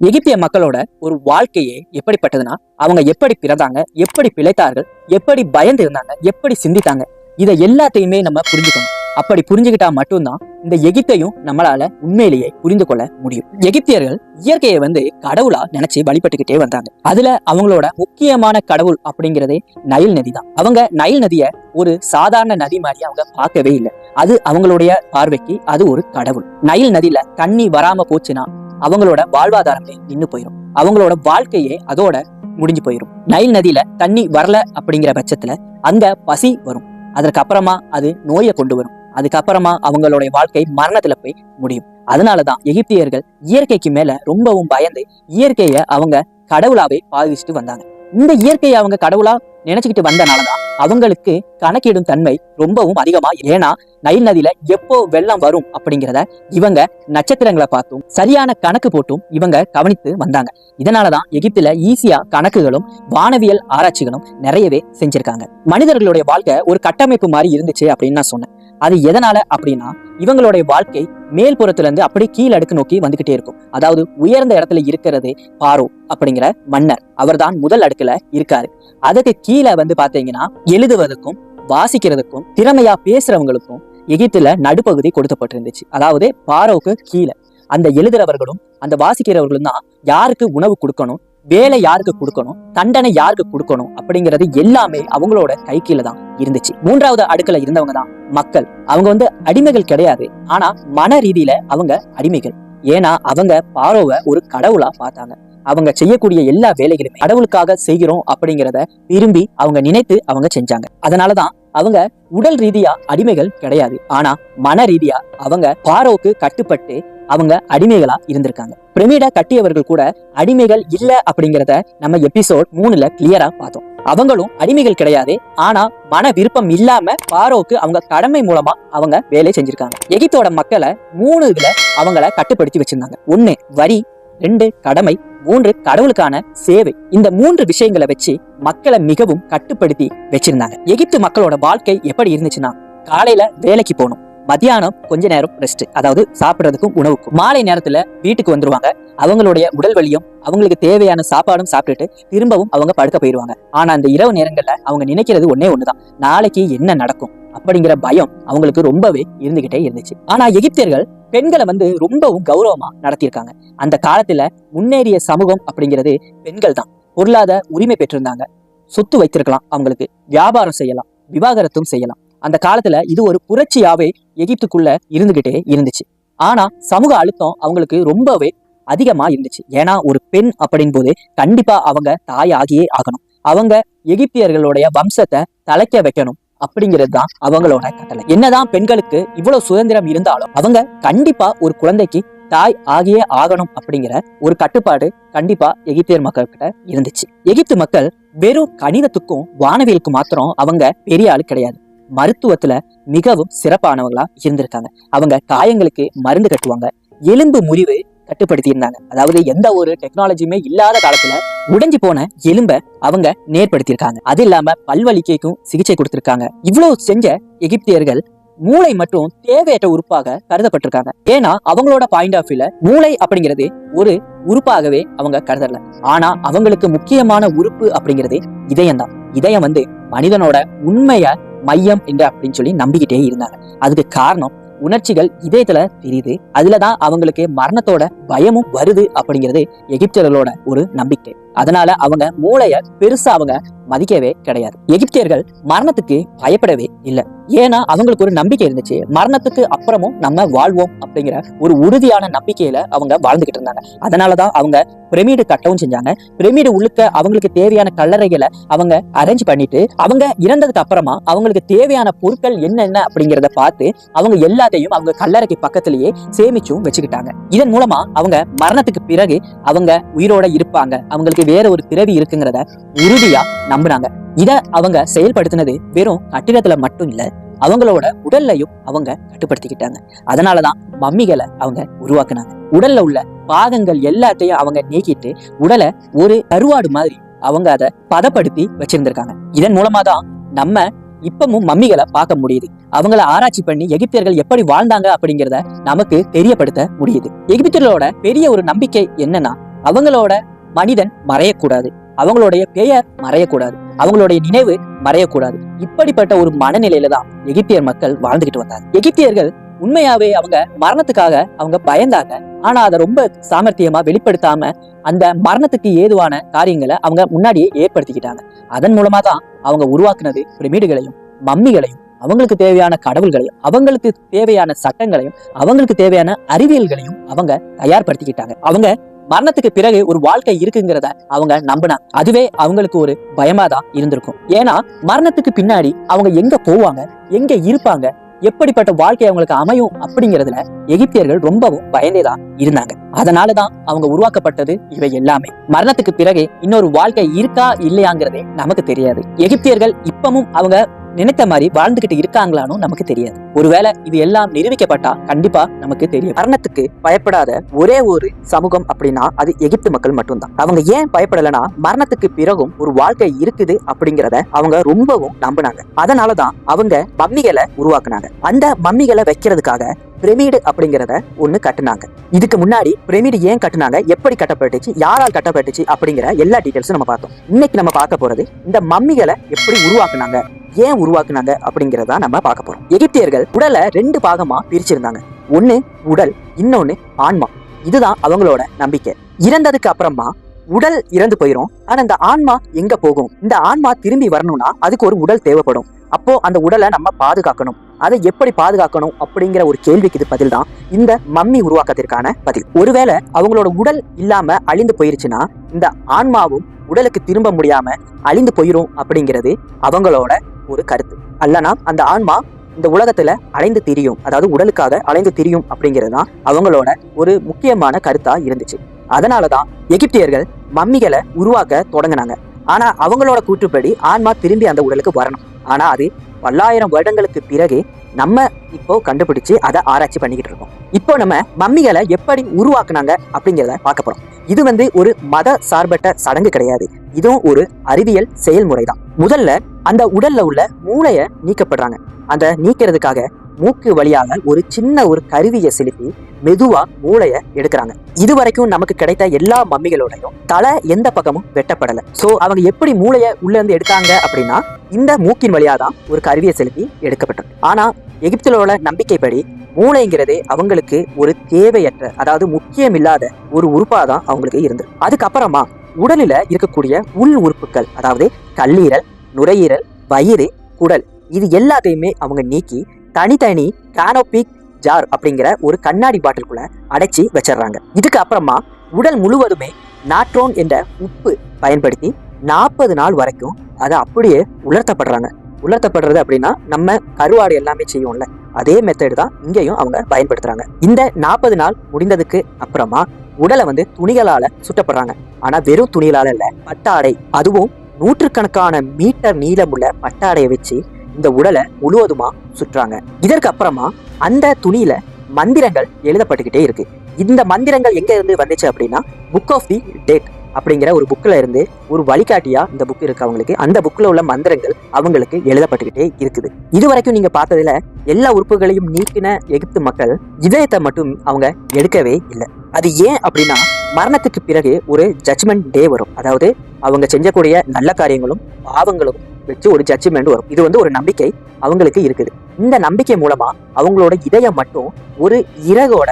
எகிப்திய மக்களோட ஒரு வாழ்க்கையே எப்படிப்பட்டதுன்னா அவங்க எப்படி பிறந்தாங்க, எப்படி பிழைத்தார்கள், எப்படி பயந்து இருந்தாங்க, எப்படி சிந்தித்தாங்க, இதை எல்லாத்தையுமே நம்ம புரிஞ்சுக்கணும். அப்படி புரிஞ்சுக்கிட்டா மட்டும்தான் இந்த எகிப்தையும் நம்மளால உண்மையிலேயே புரிந்து கொள்ள முடியும். எகிப்தியர்கள் இயற்கையை கடவுளா நினைச்சு வழிபட்டுக்கிட்டே வந்தாங்க. அதுல அவங்களோட முக்கியமான கடவுள் அப்படிங்கிறதே நைல் நதி தான். அவங்க நைல் நதிய ஒரு சாதாரண நதி மாதிரி அவங்க பார்க்கவே இல்லை. அது அவங்களுடைய பார்வைக்கு அது ஒரு கடவுள். நைல் நதியில தண்ணி வராம போச்சுன்னா அவங்களோட வாழ்வாதாரமே நின்று போயிடும். அவங்களோட வாழ்க்கையே அதோட முடிஞ்சு போயிடும். நைல் நதியில தண்ணி வரல அப்படிங்கிற பட்சத்துல அங்க பசி வரும். அதற்கு அப்புறமா அது நோயை கொண்டு வரும். அதுக்கப்புறமா அவங்களுடைய வாழ்க்கை மரணத்துல போய் முடியும். அதனாலதான் எகிப்தியர்கள் இயற்கைக்கு மேல ரொம்பவும் பயந்து இயற்கையை அவங்க கடவுளாவே பாவிச்சுட்டு வந்தாங்க. இந்த இயற்கையை அவங்க கடவுளா நினைச்சுக்கிட்டு வந்தனாலதான் அவங்களுக்கு கணக்கிடும் தன்மை ரொம்பவும் அதிகமா. ஏன்னா நைல் நதியில எப்போ வெள்ளம் வரும் அப்படிங்கிறத இவங்க நட்சத்திரங்களை பார்த்தும் சரியான கணக்கு போட்டும் இவங்க கவனித்து வந்தாங்க. இதனாலதான் எகிப்துல ஈஸியா கணக்குகளும் வானவியல் ஆராய்ச்சிகளும் நிறையவே செஞ்சிருக்காங்க. மனிதர்களுடைய வாழ்க்கை ஒரு கட்டமைப்பு மாதிரி இருந்துச்சு அப்படின்னு நான் சொன்னேன். அது எதனால அப்படின்னா இவங்களுடைய வாழ்க்கை மேல்புறத்துல இருந்து அப்படி கீழ் அடுக்கு நோக்கி வந்துகிட்டே இருக்கும். அதாவது உயர்ந்த இடத்துல இருக்கிறது பாரோ அப்படிங்கிற மன்னர், அவர் தான் முதல் அடுக்குல இருக்காரு. அதுக்கு கீழே பாத்தீங்கன்னா எழுதுவதற்கும் வாசிக்கிறதுக்கும் திறமையா பேசுறவங்களுக்கும் எகிப்துல நடுப்பகுதி கொடுக்கப்பட்டிருந்துச்சு. அதாவது பாரோவுக்கு கீழே அந்த எழுதுறவர்களும் அந்த வாசிக்கிறவர்களும் தான் யாருக்கு உணவு கொடுக்கணும், வேலை யாருக்கு கொடுக்கணும், தண்டனை யாருக்கு கொடுக்கணும் அப்படிங்கிறது எல்லாமே அவங்களோட கை கீழே தான் இருந்துச்சு. 3வது அடுக்குல இருந்தவங்க தான் மக்கள். அவங்க அடிமைகள் கிடையாது, ஆனா மன ரீதியில அவங்க அடிமைகள். ஏன்னா அவங்க பாரோவை ஒரு கடவுளா பார்த்தாங்க. அவங்க செய்யக்கூடிய எல்லா வேலைகளுமே கடவுளுக்காக செய்கிறோம் அப்படிங்கிறத விரும்பி அவங்க நினைத்து அவங்க செஞ்சாங்க. அதனாலதான் அவங்க உடல் ரீதியா அடிமைகள் கிடையாது, ஆனா மன ரீதியா அவங்க பாரோவுக்கு கட்டுப்பட்டு அவங்க அடிமைகளா இருந்திருக்காங்க. பிரமிட கட்டியவர்கள் கூட அடிமைகள் இல்ல அப்படிங்கிறத நம்ம எபிசோட் 3ல கிளியரா பார்த்தோம். அவங்களும் அடிமைகள் கிடையாது, ஆனா மன விருப்பம் இல்லாம பாரோவுக்கு அவங்க கடமை மூலமா அவங்க வேலை செஞ்சிருக்காங்க. எகிப்தோட மக்களை 3 இதுல அவங்கள கட்டுப்படுத்தி வச்சிருந்தாங்க. 1 வரி, 2 கடமை, 3 கடவுளுக்கான சேவை. இந்த 3 விஷயங்களை வச்சு மக்களை மிகவும் கட்டுப்படுத்தி வச்சிருந்தாங்க. எகிப்து மக்களோட வாழ்க்கை எப்படி இருந்துச்சுன்னா காலையில வேலைக்கு போகணும், மத்தியானம் கொஞ்ச நேரம் ரெஸ்ட், அதாவது சாப்பிடுறதுக்கும் உணவுக்கும், மாலை நேரத்துல வீட்டுக்கு வந்துருவாங்க. அவங்களுடைய உடல் வலியும் அவங்களுக்கு தேவையான சாப்பாடும் சாப்பிட்டுட்டு திரும்பவும் அவங்க படுக்க போயிடுவாங்க. ஆனா அந்த இரவு நேரங்கள்ல அவங்க நினைக்கிறது ஒண்ணுதான், நாளைக்கு என்ன நடக்கும் அப்படிங்கிற பயம் அவங்களுக்கு ரொம்பவே இருந்துகிட்டே இருந்துச்சு. ஆனா எகிப்தியர்கள் பெண்களை ரொம்பவும் கௌரவமா நடத்தியிருக்காங்க. அந்த காலத்துல முன்னேறிய சமூகம் அப்படிங்கிறது பெண்கள் தான். பொருளாதார உரிமை பெற்றிருந்தாங்க, சொத்து வைத்திருக்கலாம், அவங்களுக்கு வியாபாரம் செய்யலாம், விவாகரத்தும் செய்யலாம். அந்த காலத்துல இது ஒரு புரட்சியாவே எகிப்துக்குள்ள இருந்துகிட்டே இருந்துச்சு. ஆனா சமூக அழுத்தம் அவங்களுக்கு ரொம்பவே அதிகமா இருந்துச்சு. ஏன்னா ஒரு பெண் அப்படின் போது கண்டிப்பா அவங்க தாய் ஆகியே ஆகணும். அவங்க எகிப்தியர்களுடைய வம்சத்தை தலைக்க வைக்கணும் அப்படிங்கிறது தான் அவங்களோட கட்டளை. என்னதான் பெண்களுக்கு இவ்வளவு சுதந்திரம் இருந்தாலும் அவங்க கண்டிப்பா ஒரு குழந்தைக்கு தாய் ஆகியே ஆகணும் அப்படிங்கிற ஒரு கட்டுப்பாடு கண்டிப்பா எகிப்தியர் மக்கள் கிட்ட இருந்துச்சு. எகிப்து மக்கள் வெறும் கணிதத்துக்கும் வானவியலுக்கும் மாத்திரம் அவங்க பெரிய ஆள் கிடையாது. மருத்துவத்துல மிகவும் சிறப்பானவங்களா இருந்திருக்காங்க. அவங்க காயங்களுக்கு மருந்து கட்டுவாங்க, எலும்பு முறிவு கட்டுப்படுத்தி இருந்தாங்க. அதாவது எந்த ஒரு டெக்னாலஜியுமே இல்லாத காலத்துல உடைஞ்சு போன எலும்ப அவங்க நேர்படுத்தியிருக்காங்க. அது இல்லாம பல்வலிக்கைக்கும் சிகிச்சை கொடுத்திருக்காங்க. இவ்வளவு செஞ்ச எகிப்தியர்கள் மூளை மற்றும் தேவையற்ற உறுப்பாக கருதப்பட்டிருக்காங்க. ஏன்னா அவங்களோட பாயிண்ட் ஆஃப் வியூல மூளை அப்படிங்கிறது ஒரு உறுப்பாகவே அவங்க கருதல. ஆனா அவங்களுக்கு முக்கியமான உறுப்பு அப்படிங்கிறது இதயம் தான். இதயம் மனிதனோட உண்மைய மையம் என்று அப்படின்னு சொல்லி நம்பிக்கிட்டே இருந்தாங்க. அதுக்கு காரணம் உணர்ச்சிகள் இதயத்துல தெரியுது, அதுலதான் அவங்களுக்கு மரணத்தோட பயமும் வருது அப்படிங்கிறது எகிப்தியர்களோட ஒரு நம்பிக்கை. அதனால அவங்க மூளைய பெருசா அவங்க மதிக்கவே கிடையாது. எகிப்தியர்கள் மரணத்துக்கு பயப்படவே இல்லை. ஏன்னா அவங்களுக்கு ஒரு நம்பிக்கை இருந்துச்சு, மரணத்துக்கு அப்புறமும் நம்ம வாழ்வோம் அப்படிங்கிற ஒரு உறுதியான நம்பிக்கையில அவங்க வாழ்ந்துகிட்டு இருந்தாங்க. அதனாலதான் அவங்க பிரமிடு கட்டவும் செஞ்சாங்க. பிரமிடு உள்ளுக்க அவங்களுக்கு தேவையான கல்லறைகளை அவங்க அரேஞ்ச் பண்ணிட்டு அவங்க இறந்ததுக்கு அப்புறமா அவங்களுக்கு தேவையான பொருட்கள் என்னென்ன அப்படிங்கிறத பார்த்து அவங்க எல்லாத்தையும் அவங்க கல்லறைக்கு பக்கத்திலேயே சேமிச்சும் வச்சுக்கிட்டாங்க. இதன் மூலமா அவங்க மரணத்துக்கு பிறகு அவங்க உயிரோட இருப்பாங்க, அவங்களுக்கு வேற ஒரு பிறவி இருக்குங்கிறத உறுதியா நம்பினாங்க. இத அவங்க செயல்படுத்தினது வெறும் கட்டிடத்துல மட்டும் இல்ல, அவங்களோட உடல்லையும் அவங்க கட்டுப்படுத்திக்கிட்டாங்க. அதனாலதான் மம்மிகளை அவங்க உருவாக்குனாங்க. உடல்ல உள்ள பாகங்கள் எல்லாத்தையும் அவங்க நீக்கிட்டு உடலை ஒரு கருவாடு மாதிரி அவங்க அதை பதப்படுத்தி வச்சிருந்திருக்காங்க. இதன் மூலமா தான் நம்ம இப்பவும் மம்மிகளை பார்க்க முடியுது. அவங்கள ஆராய்ச்சி பண்ணி எகிப்தியர்கள் எப்படி வாழ்ந்தாங்க அப்படிங்கிறத நமக்கு தெரியப்படுத்த முடியுது. எகிப்தியர்களோட பெரிய ஒரு நம்பிக்கை என்னன்னா, அவங்களோட மனிதன் மறையக்கூடாது, அவங்களுடைய பெயர் மறையக்கூடாது, அவங்களுடைய நினைவு மறையக்கூடாது. இப்படிப்பட்ட ஒரு மனநிலையில தான் எகிப்தியர் மக்கள் வாழ்ந்துகிட்டு வந்தாங்க. எகிப்தியர்கள் உண்மையாவே அவங்க மரணத்துக்காக அவங்க பயந்தாங்க. ஆனா அதை ரொம்ப சாமர்த்தியமா வெளிப்படுத்தாம அந்த மரணத்துக்கு ஏதுவான காரியங்களை அவங்க முன்னாடியே ஏற்படுத்திக்கிட்டாங்க. அதன் மூலமா தான் அவங்க உருவாக்குனது பிரமிடுகளையும் மம்மிகளையும், அவங்களுக்கு தேவையான கடவுள்களையும், அவங்களுக்கு தேவையான சட்டங்களையும், அவங்களுக்கு தேவையான அறிவியல்களையும் அவங்க தயார்படுத்திக்கிட்டாங்க. அவங்க மரணத்துக்கு பிறகு ஒரு வாழ்க்கை இருக்குங்கிறத அவங்க நம்பினாங்க. அதுவே அவங்களுக்கு ஒரு பயமா தான் இருந்திருக்கும். ஏன்னா மரணத்துக்கு பின்னாடி அவங்க எங்க போவாங்க, எங்க இருப்பாங்க, எப்படிப்பட்ட வாழ்க்கை அவங்களுக்கு அமையும் அப்படிங்கிறதுல எகிப்தியர்கள் ரொம்பவும் பயந்தேதான் இருந்தாங்க. அதனாலதான் அவங்க உருவாக்கப்பட்டது இவை எல்லாமே. மரணத்துக்கு பிறகு இன்னொரு வாழ்க்கை இருக்கா இல்லையாங்கிறதே நமக்கு தெரியாது. எகிப்தியர்கள் இப்பவும் அவங்க நினைத்த மாதிரி வாழ்ந்துகிட்டு இருக்காங்களான்னு நமக்கு தெரியாது. ஒருவேளை இது எல்லாம் நிரூபிக்கப்பட்டா கண்டிப்பா நமக்கு தெரியும். மரணத்துக்கு பயப்படாத ஒரே ஒரு சமூகம் அப்படின்னா அது எகிப்து மக்கள் மட்டும்தான். அவங்க ஏன் பயப்படலைன்னா, மரணத்துக்கு பிறகும் ஒரு வாழ்க்கை இருக்குது அப்படிங்கிறத அவங்க ரொம்பவும் நம்பினாங்க. அதனாலதான் அவங்க மம்மிகளை உருவாக்குனாங்க. அந்த மம்மிகளை வைக்கிறதுக்காக பிரமிடு அப்படிங்கிறத ஒண்ணு கட்டுனாங்க. இதுக்கு முன்னாடி பிரமிடு ஏன் கட்டுனாங்க, எப்படி கட்டப்பட்டுச்சு, யாரால் கட்டப்பட்டுச்சு அப்படிங்கிற எல்லா டீடைல்ஸும் நம்ம பார்த்தோம். இன்னைக்கு நம்ம பார்க்க போறது இந்த மம்மிகளை எப்படி உருவாக்குனாங்க, ஏன் உருவாக்குனாங்க அப்படிங்கிறதா நம்ம பார்க்க போறோம். எகிப்தியர்கள் உடலை 2 பாகமா பிரிச்சிருந்தாங்க. ஒண்ணு உடல், இன்னொன்னு ஆன்மா. இதுதான் அவங்களோட நம்பிக்கை. இறந்ததுக்கு அப்புறமா உடல் இறந்து போயிரும், ஆனா இந்த ஆன்மா எங்க போகும்? இந்த ஆன்மா திரும்பி வரணும்னா அதுக்கு ஒரு உடல் தேவைப்படும். அப்போ அந்த உடலை நம்ம பாதுகாக்கணும். அதை எப்படி பாதுகாக்கணும் அப்படிங்கிற ஒரு கேள்விக்கு இது பதில் தான் இந்த மம்மி உருவாக்கத்திற்கான பதில். ஒருவேளை அவங்களோட உடல் இல்லாம அழிந்து போயிருச்சுன்னா இந்த ஆன்மாவும் உடலுக்கு திரும்ப முடியாம அழிந்து போயிரும் அப்படிங்கிறது அவங்களோட ஒரு கருத்து. அல்லனா அந்த ஆன்மா இந்த உலகத்துல அலைந்து திரியும், அதாவது உடலுக்காக அலைந்து திரியும் அப்படிங்கிறது தான் அவங்களோட ஒரு முக்கியமான கருத்தா இருந்துச்சு. அதனாலதான் எகிப்தியர்கள் மம்மிகளை உருவாக்க தொடங்கினாங்க. ஆனா அவங்களோட கூற்றுப்படி ஆன்மா திரும்பி அந்த உடலுக்கு வரணும். ஆனா அது பல்லாயிரம் வருடங்களுக்கு பிறகு நம்ம இப்போ கண்டுபிடிச்சு அதை ஆராய்ச்சி பண்ணிக்கிட்டு இருக்கோம். இப்போ நம்ம மம்மிகளை எப்படி உருவாக்குனாங்க அப்படிங்கிறத பார்க்க போறோம். இது ஒரு மத சார்பற்ற சடங்கு கிடையாது, இதுவும் ஒரு அறிவியல் செயல்முறை தான். முதல்ல அந்த உடல்ல உள்ள மூளையை நீக்கப்படுறாங்க. அந்த நீக்கிறதுக்காக மூக்கு வழியாக ஒரு சின்ன ஒரு கருவியை செலுத்தி மெதுவா மூளையை எடுக்கிறாங்க. இதுவரைக்கும் நமக்கு கிடைத்த எல்லா மம்மிகளோடையும் தலை எந்த பக்கமும் வெட்டப்படலை. சோ அவங்க எப்படி மூளையை உள்ள இருந்து எடுத்தாங்க அப்படின்னா இந்த மூக்கின் வழியா தான் ஒரு கருவியை செலுத்தி எடுக்கப்பட்டது. ஆனா எகிப்திலோட நம்பிக்கைப்படி மூளைங்கிறது அவங்களுக்கு ஒரு தேவையற்ற, அதாவது முக்கியமில்லாத ஒரு உறுப்பாதான் அவங்களுக்கு இருந்தது. அதுக்கப்புறமா உடலில இருக்கக்கூடிய உள் உறுப்புகள், அதாவது கல்லீரல், நுரையீரல், வயிறு, குடல், இது எல்லாத்தையுமே அவங்க நீக்கி தனித்தனி கானோபிக் ஜார் அப்படிங்கிற ஒரு கண்ணாடி பாட்டிலுக்குள்ள அடைச்சி வச்சிடறாங்க. இதுக்கு அப்புறமா உடல் முழுவதுமே நாட்ரோன் என்ற உப்பு பயன்படுத்தி 40 நாள் வரைக்கும் அதை அப்படியே உலர்த்தப்படுறாங்க. உலர்த்தப்படுறது அப்படின்னா நம்ம கருவாடு எல்லாமே செய்வோம்ல, அதே மெத்தட் தான் இங்கேயும் அவங்க பயன்படுத்துறாங்க. இந்த 40 நாள் முடிந்ததுக்கு அப்புறமா உடலை துணிகளால சுட்டப்படுறாங்க. ஆனா வெறும் துணிகளால இல்ல, பட்டாடை, அதுவும் நூற்றுக்கணக்கான மீட்டர் நீளமுள்ள பட்டாடையை வச்சு இந்த உடலை முழுவதுமா சுற்றுறாங்க. இதற்கு அப்புறமா அந்த துணியில மந்திரங்கள் எழுதப்பட்டுக்கிட்டே இருக்கு. இந்த மந்திரங்கள் எங்க இருந்து வந்துச்சு அப்படின்னா புக் ஆஃப் தி டெட் அப்படிங்கிற ஒரு புக்ல இருந்து ஒரு வழிகாட்டியா இந்த புக் இருக்கு அவங்களுக்கு. அந்த புக்ல உள்ள மந்திரங்கள் அவங்களுக்கு எழுதப்பட்டுக்கிட்டே இருக்குது. இது வரைக்கும் நீங்க பார்த்ததுல எல்லா உறுப்புகளையும் நீக்கின எகிப்து மக்கள் இதயத்தை மட்டும் அவங்க எடுக்கவே இல்லை. அது ஏன் அப்படின்னா மரணத்துக்கு பிறகு ஒரு ஜட்ஜ்மெண்ட் டே வரும். அதாவது அவங்க செஞ்சக்கூடிய நல்ல காரியங்களும் பாவங்களும் வச்சு ஒரு ஜட்ஜ்மெண்ட் வரும். இது ஒரு நம்பிக்கை அவங்களுக்கு இருக்குது. இந்த நம்பிக்கை மூலமா அவங்களோட இதயம் மட்டும் ஒரு இறகோட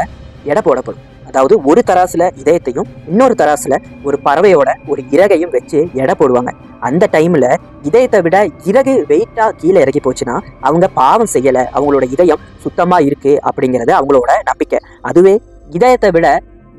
எடை போடப்படும். அதாவது ஒரு தராசுல இதயத்தையும் இன்னொரு தராசுல ஒரு பறவையோட ஒரு இறகையும் வச்சு எடை போடுவாங்க. அந்த டைம்ல இதயத்தை விட இறகு வெயிட்டா கீழே இறக்கி போச்சுன்னா அவங்க பாவம் செய்யல, அவங்களோட இதயம் சுத்தமா இருக்கு அப்படிங்கிறது அவங்களோட நம்பிக்கை. அதுவே இதயத்தை விட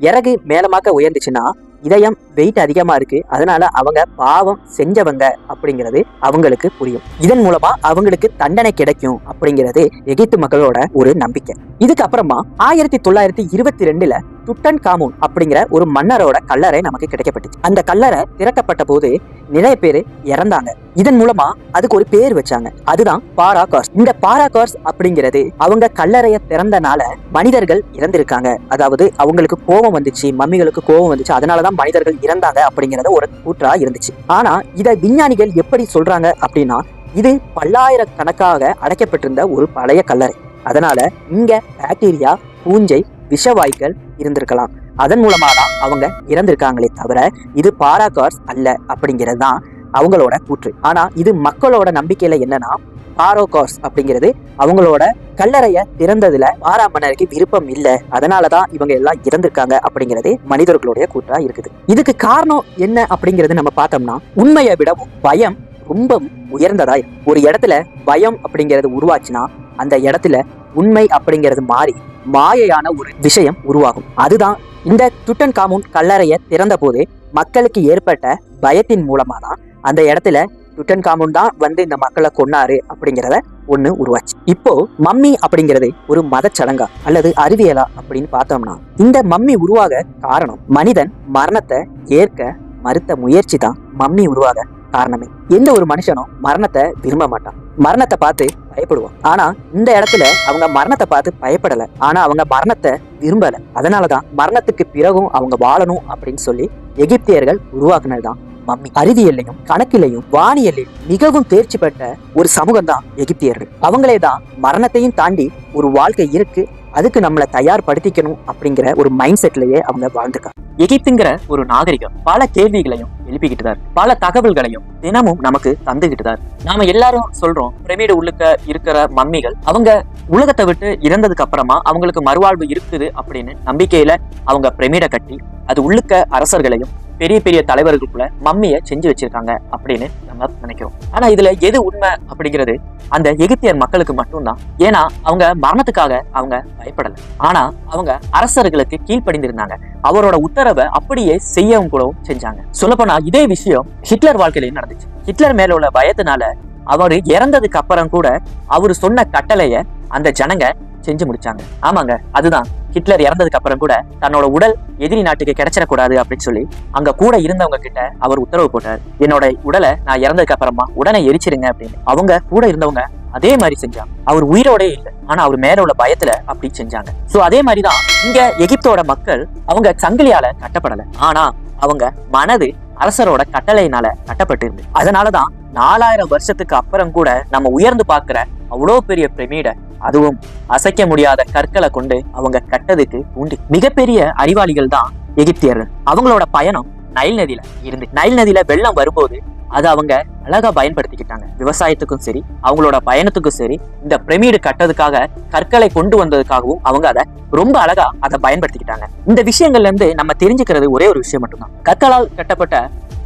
இறகு மேலமாக்க உயர்ந்துச்சுன்னா இதயம் வெயிட் அதிகமா இருக்கு, அதனால அவங்க பாவம் செஞ்சவங்க அப்படிங்கிறது அவங்களுக்கு புரியும். இதன் மூலமா அவங்களுக்கு தண்டனை கிடைக்கும் அப்படிங்கிறது எகிப்து மக்களோட ஒரு நம்பிக்கை. இதுக்கு அப்புறமா 1922ல துட்டன் காமூன் அப்படிங்கிற ஒரு மன்னரோட கல்லறை நமக்கு கிடைக்கப்பட்டுச்சு. அந்த கல்லறை திறக்கப்பட்ட போது நிறைய பேர் இறந்தாங்க. இதன் மூலமா அதுக்கு ஒரு பேர் வச்சாங்க, அதுதான் பாராகார்ஸ். இந்த பாராகார்ஸ் அப்படிங்கிறது அவங்க கல்லறையை திறந்தனால மனிதர்கள் இறந்திருக்காங்க, அதாவது அவங்களுக்கு கோபம் வந்துச்சு, மம்மிகளுக்கு கோபம் வந்துச்சு, அதனாலதான் மனிதர்கள் இறந்தாங்க அப்படிங்கறத ஒரு கூற்றா இருந்துச்சு. ஆனா இதை விஞ்ஞானிகள் எப்படி சொல்றாங்க அப்படின்னா இது பல்லாயிரக்கணக்காக அடைக்கப்பட்டிருந்த ஒரு பழைய கல்லறை, அதனால இங்க பாக்டீரியா, பூஞ்சை, விஷவாய்க்கள் இருந்திருக்கலாம், அதன் மூலமா தான் அவங்க இறந்திருக்காங்களே தவிர இது பாராகார்ஸ் அல்ல அப்படிங்கிறது தான் அவங்களோட கூற்று. ஆனா இது மக்களோட நம்பிக்கையில என்னன்னா பாரோகார்ஸ் அப்படிங்கிறது அவங்களோட கல்லறைய திறந்ததுல பாரா மன்னருக்கு விருப்பம் இல்லை, அதனாலதான் இவங்க எல்லாம் இறந்திருக்காங்க அப்படிங்கிறது மனிதர்களுடைய கூற்றா இருக்குது. இதுக்கு காரணம் என்ன அப்படிங்கிறது நம்ம பார்த்தோம்னா உண்மையை விடவும் பயம் ரொம்ப உயர்ந்ததா இருக்கும். ஒரு இடத்துல பயம் அப்படிங்கிறது உருவாச்சுன்னா அந்த இடத்துல உண்மை அப்படிங்கிறது மாறி மாயையான ஒரு விஷயம் உருவாகும். அதுதான் இந்த துட்டன் காமூன் கல்லறைய திறந்த போது மக்களுக்கு ஏற்பட்ட பயத்தின் மூலமா தான் அந்த இடத்துல துட்டன் காமூன் தான் இந்த மக்களை கொன்னாரு அப்படிங்கிறத ஒண்ணு உருவாச்சு. இப்போ மம்மி அப்படிங்கிறது ஒரு மதச்சடங்கா அல்லது அறிவியலா அப்படின்னு பார்த்தோம்னா இந்த மம்மி உருவாக காரணம் மனிதன் மரணத்தை ஏற்க மறுத்த முயற்சி தான் மம்மி உருவாக காரணமே. எந்த ஒரு மனுஷனும் மரணத்தை விரும்ப மாட்டான், மரணத்தை பார்த்து பயப்படுவான். ஆனா இந்த இடத்துல அவங்க மரணத்தை பார்த்து பயப்படல, ஆனா அவங்க மரணத்தை விரும்பல. அதனாலதான் மரணத்துக்கு பிறகும் அவங்க வாழணும் அப்படின்னு சொல்லி எகிப்தியர்கள் உருவாக்குனதுதான் மம்மி. அறிவியல்லையும் கணக்கிலையும் வானியலில் மிகவும் தேர்ச்சி பெற்ற ஒரு சமூகம் தான் எகிப்தியர்கள். அவங்களே தான் மரணத்தையும் தாண்டி ஒரு வாழ்க்கை இருக்கு, அதுக்கு நம்மளை தயார்படுத்திக்கணும் அப்படிங்கிற ஒரு மைண்ட் செட்லயே அவங்க வாழ்ந்துருக்காங்க. எகிப்துங்கிற ஒரு நாகரிகம் பல கேள்விகளையும் எழுப்பிக்கிட்டுதார், பல தகவல்களையும் தினமும் நமக்கு தந்துகிட்டுதார். நாம எல்லாரும் சொல்றோம் பிரமிடு உள்ளுக்க இருக்கிற மம்மிகள் அவங்க உலகத்தை விட்டு இறந்ததுக்கு அப்புறமா அவங்களுக்கு மறுவாழ்வு இருக்குது அப்படின்னு நம்பிக்கையில அவங்க பிரமிடை கட்டி அது உள்ளுக்க அரசர்களையும் பெரிய பெரிய தலைவர்களுக்குள்ள மம்மிய செஞ்சு வச்சிருக்காங்க அப்படின்னு நம்ம நினைக்கிறோம். ஆனா இதுல எது உண்மை அப்படிங்கிறது அந்த எகிப்தியர் மக்களுக்கு மட்டும்தான். ஏன்னா அவங்க மரணத்துக்காக அவங்க பயப்படல, ஆனா அவங்க அரசர்களுக்கு கீழ்ப்படிந்திருந்தாங்க, அவரோட உத்தரவை அப்படியே செய்யவும் கூடவும் செஞ்சாங்க. சொல்லப்போனா இதே விஷயம் ஹிட்லர் வாழ்க்கையில நடந்துச்சு. ஹிட்லர் மேல உள்ள பயத்தினால அவரு இறந்ததுக்கு அப்புறம் கூட அவரு சொன்ன கட்டளைய அந்த ஜனங்க செஞ்சு முடிச்சாங்க. ஆமாங்க, அதுதான் ஹிட்லர் இறந்ததுக்கு அப்புறம் கூட தன்னோட உடல் எதிரி நாட்டுக்கு கிடைச்சிடக்கூடாது அப்படின்னு சொல்லி அங்க கூட இருந்தவங்க கிட்ட அவர் உத்தரவு போட்டார், என்னோட உடலை நான் இறந்ததுக்கு அப்புறமா உடனே எரிச்சிருங்க அப்படின்னு. அவங்க கூட இருந்தவங்க அதே மாதிரி செஞ்சாங்க. அவர் உயிரோட இல்லை, ஆனா அவர் மேல உள்ள பயத்துல அப்படி செஞ்சாங்க. சோ அதே மாதிரிதான் இங்க எகிப்தோட மக்கள் அவங்க சங்கிலியால கட்டப்படல, ஆனா அவங்க மனது அரசரோட கட்டளையினால கட்டப்பட்டு இருந்து. அதனாலதான் 4000 வருஷத்துக்கு அப்புறம் கூட நம்ம உயர்ந்து பாக்குற அவ்வளோ பெரிய பிரமிட, அதுவும் அசைக்க முடியாத கற்களை கொண்டு அவங்க கட்டதுக்கு உண்டு. மிகப்பெரிய அறிவாளிகள் தான் எகிப்தியர்கள். அவங்களோட பயணம் நைல் நதியில இருந்து. நைல் நதியில வெள்ளம் வரும்போது அதை அவங்க அழகா பயன்படுத்திக்கிட்டாங்க. விவசாயத்துக்கும் சரி அவங்களோட பயணத்துக்கும் சரி இந்த பிரமிடு கட்டதுக்காக கற்களை கொண்டு வந்ததுக்காகவும் அவங்க அதை ரொம்ப அழகா அதை பயன்படுத்திக்கிட்டாங்க. இந்த விஷயங்கள்ல இருந்து நம்ம தெரிஞ்சுக்கிறது ஒரே ஒரு விஷயம் மட்டும்தான், கற்களால் கட்டப்பட்ட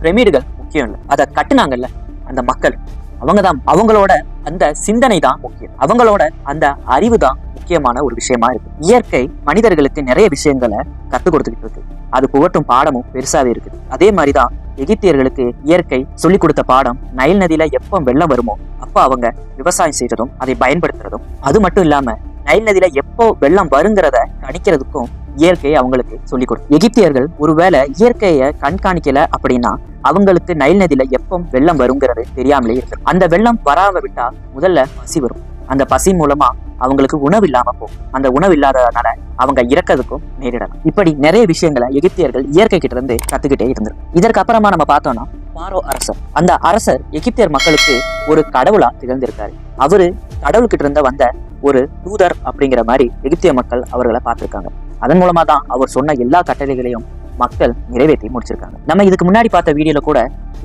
பிரமிடுகள் முக்கியம் இல்லை, அதை கட்டுனாங்கல்ல அந்த மக்கள், அவங்கதான், அவங்களோட அந்த சிந்தனை தான் முக்கியம், அவங்களோட அந்த அறிவு தான் முக்கியமான ஒரு விஷயமா இருக்கு. இயற்கை மனிதர்களுக்கு நிறைய விஷயங்களை கற்றுக் கொடுத்துக்கிட்டு இருக்கு. அது புகட்டும் பாடமும் பெருசாவே இருக்குது. அதே மாதிரிதான் எகிப்தியர்களுக்கு இயற்கை சொல்லிக் கொடுத்த பாடம் நைல் நதியில எப்போ வெள்ளம் வருமோ அப்ப அவங்க விவசாயம் செய்யறதும் அதை பயன்படுத்துறதும், அது மட்டும் இல்லாம நைல் நதியில எப்போ வெள்ளம் வருங்கிறத கணிக்கிறதுக்கும் இயற்கையை அவங்களுக்கு சொல்லிக் கொடுக்கும். எகிப்தியர்கள் ஒருவேளை இயற்கையை கண்காணிக்கல அப்படின்னா அவங்களுக்கு நைல் நதியில எப்போ வெள்ளம் வருங்கிறது தெரியாமலே இருக்கு. அந்த வெள்ளம் வராம விட்டா முதல்ல பசி வரும். அந்த பசி மூலமா அவங்களுக்கு உணவு இல்லாம போகும். அந்த உணவு இல்லாததுனால அவங்க இறக்கிறதுக்கும் நேரிடலாம். இப்படி நிறைய விஷயங்களை எகிப்தியர்கள் இயற்கை கிட்ட இருந்து கத்துக்கிட்டே இருந்தது. இதற்கு அப்புறமா நம்ம பார்த்தோம்னா பாரோ அரசர். அந்த அரசர் எகிப்தியர் மக்களுக்கு ஒரு கடவுளா திகழ்ந்திருக்காரு. அவரு கடவுள்கிட்ட இருந்த வந்த ஒரு தூதர் அப்படிங்கிற மாதிரி எகிப்திய மக்கள் அவர்களை பார்த்திருக்காங்க. அதன் மூலமா தான் அவர் சொன்ன எல்லா கட்டளைகளையும் மக்கள் நிறைவேற்றி முடிச்சிருக்காங்க. நம்ம இதுக்கு முன்னாடி பார்த்த வீடியோல கூட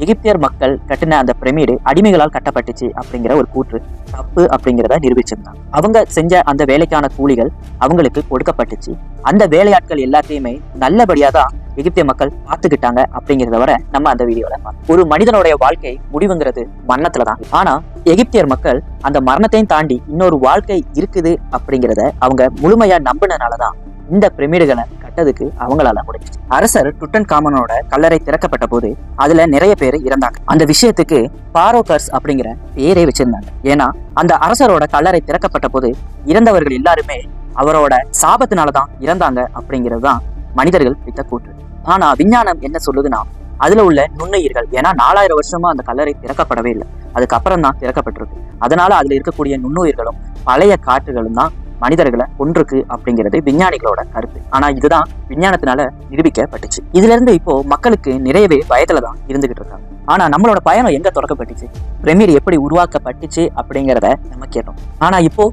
எகிப்தியர் மக்கள் கட்டின அந்த பிரமிடு அடிமைகளால் கட்டப்பட்டுச்சு அப்படிங்கிற ஒரு கூற்று தப்பு அப்படிங்கிறத நிரூபிச்சிருந்தாங்க. அவங்க செஞ்ச அந்த வேலைக்கான கூலிகள் அவங்களுக்கு கொடுக்கப்பட்டுச்சு. அந்த வேலையாட்கள் எல்லாத்தையுமே நல்லபடியா தான் எகிப்திய மக்கள் பார்த்துக்கிட்டாங்க அப்படிங்கிறத வர நம்ம அந்த வீடியோல பார்த்தோம். ஒரு மனிதனுடைய வாழ்க்கை முடிவுங்கிறது மரணத்துலதான். ஆனா எகிப்தியர் மக்கள் அந்த மரணத்தையும் தாண்டி இன்னொரு வாழ்க்கை இருக்குது அப்படிங்கிறத அவங்க முழுமையா நம்பினனாலதான் இந்த பிரமிடுகளை கட்டதுக்கு அவங்களால முடிஞ்சிச்சு. அரசர் டுட்டன் காமனோட கல்லறை திறக்கப்பட்ட போது அதுல நிறைய பேர் இறந்தாங்க. அந்த விஷயத்துக்கு பாரோகர்ஸ் அப்படிங்கிற பேரே வச்சிருந்தாங்க. ஏன்னா அந்த அரசரோட கல்லறை திறக்கப்பட்ட போது இறந்தவர்கள் எல்லாருமே அவரோட சாபத்தினாலதான் இறந்தாங்க அப்படிங்கிறது தான் மனிதர்கள் வித்த கூற்று. ஆனா விஞ்ஞானம் என்ன சொல்லுதுன்னா அதுல உள்ள நுண்ணுயிர்கள், ஏன்னா 4000 வருஷமா அந்த கல்லறை திறக்கப்படவே இல்லை, அதுக்கப்புறம் தான் திறக்கப்பட்டிருக்கு. அதனால அதுல இருக்கக்கூடிய நுண்ணுயிர்களும் பழைய காற்றுகளும் தான் மனிதர்களை கொன்றுக்கு அப்படிங்கிறது விஞ்ஞானிகளோட கருத்து. ஆனா இதுதான் விஞ்ஞானத்தினால நிரூபிக்கப்பட்டுச்சு. இதுல இருந்து இப்போ மக்களுக்கு நிறையவே பயத்துலதான் இருந்துகிட்டு இருக்காங்க. ஆனா நம்மளோட பயணம் எங்க தொடக்கப்பட்டுச்சு, பிரமிடு எப்படி உருவாக்கப்பட்டுச்சு அப்படிங்கிறத நம்ம கேட்டோம். ஆனா இப்போ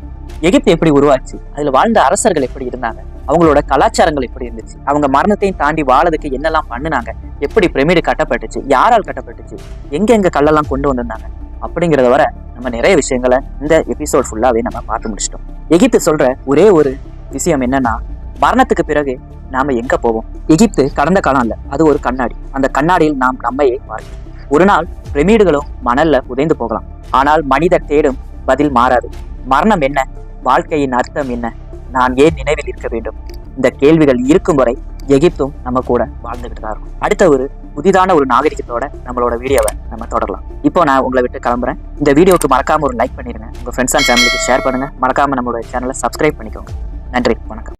எகிப்து எப்படி உருவாச்சு, அதுல வாழ்ந்த அரசர்கள் எப்படி இருந்தாங்க, அவங்களோட கலாச்சாரங்கள் எப்படி இருந்துச்சு, அவங்க மரணத்தையும் தாண்டி வாழறதுக்கு என்னெல்லாம் பண்ணுனாங்க, எப்படி பிரமிடு கட்டப்பட்டுச்சு, யாரால் கட்டப்பட்டுச்சு, எங்க கல்லெல்லாம் கொண்டு வந்திருந்தாங்க அப்படிங்கிறத வர நம்ம நிறைய விஷயங்களை இந்த எபிசோட் ஃபுல்லாவே நம்ம பார்த்து முடிச்சிட்டோம். எகிப்து சொல்ற ஒரே ஒரு விஷயம் என்னன்னா, மரணத்துக்கு பிறகு நாம எங்க போவோம். எகிப்து கடந்த காலம் இல்ல, அது ஒரு கண்ணாடி. அந்த கண்ணாடியில் நாம் நம்மையே பார்க்கிறோம். ஒரு நாள் பிரமிடுகளும் மணல்ல புதைந்து போகலாம், ஆனால் மனிதர் தேடும் பதில் மாறாது. மரணம் என்ன, வாழ்க்கையின் அர்த்தம் என்ன, நான் ஏன் நினைவில் இருக்க வேண்டும், இந்த கேள்விகள் இருக்கும் வரை எகிப்தும் நம்ம கூட வாழ்ந்துகிட்டு தான் இருக்கும். அடுத்த ஒரு புதிதான ஒரு நாகரிகத்தோட நம்மளோட வீடியோவை நம்ம தொடரலாம். இப்போ நான் உங்களை விட்டு கிளம்புறேன். இந்த வீடியோக்கு மறக்காம ஒரு லைக் பண்ணிருங்க, உங்க ஃப்ரெண்ட்ஸ் அண்ட் ஃபேமிலிக்கு ஷேர் பண்ணுங்க, மறக்காம நம்மளோட சேனலை சப்ஸ்கிரைப் பண்ணிக்கோங்க. நன்றி, வணக்கம்.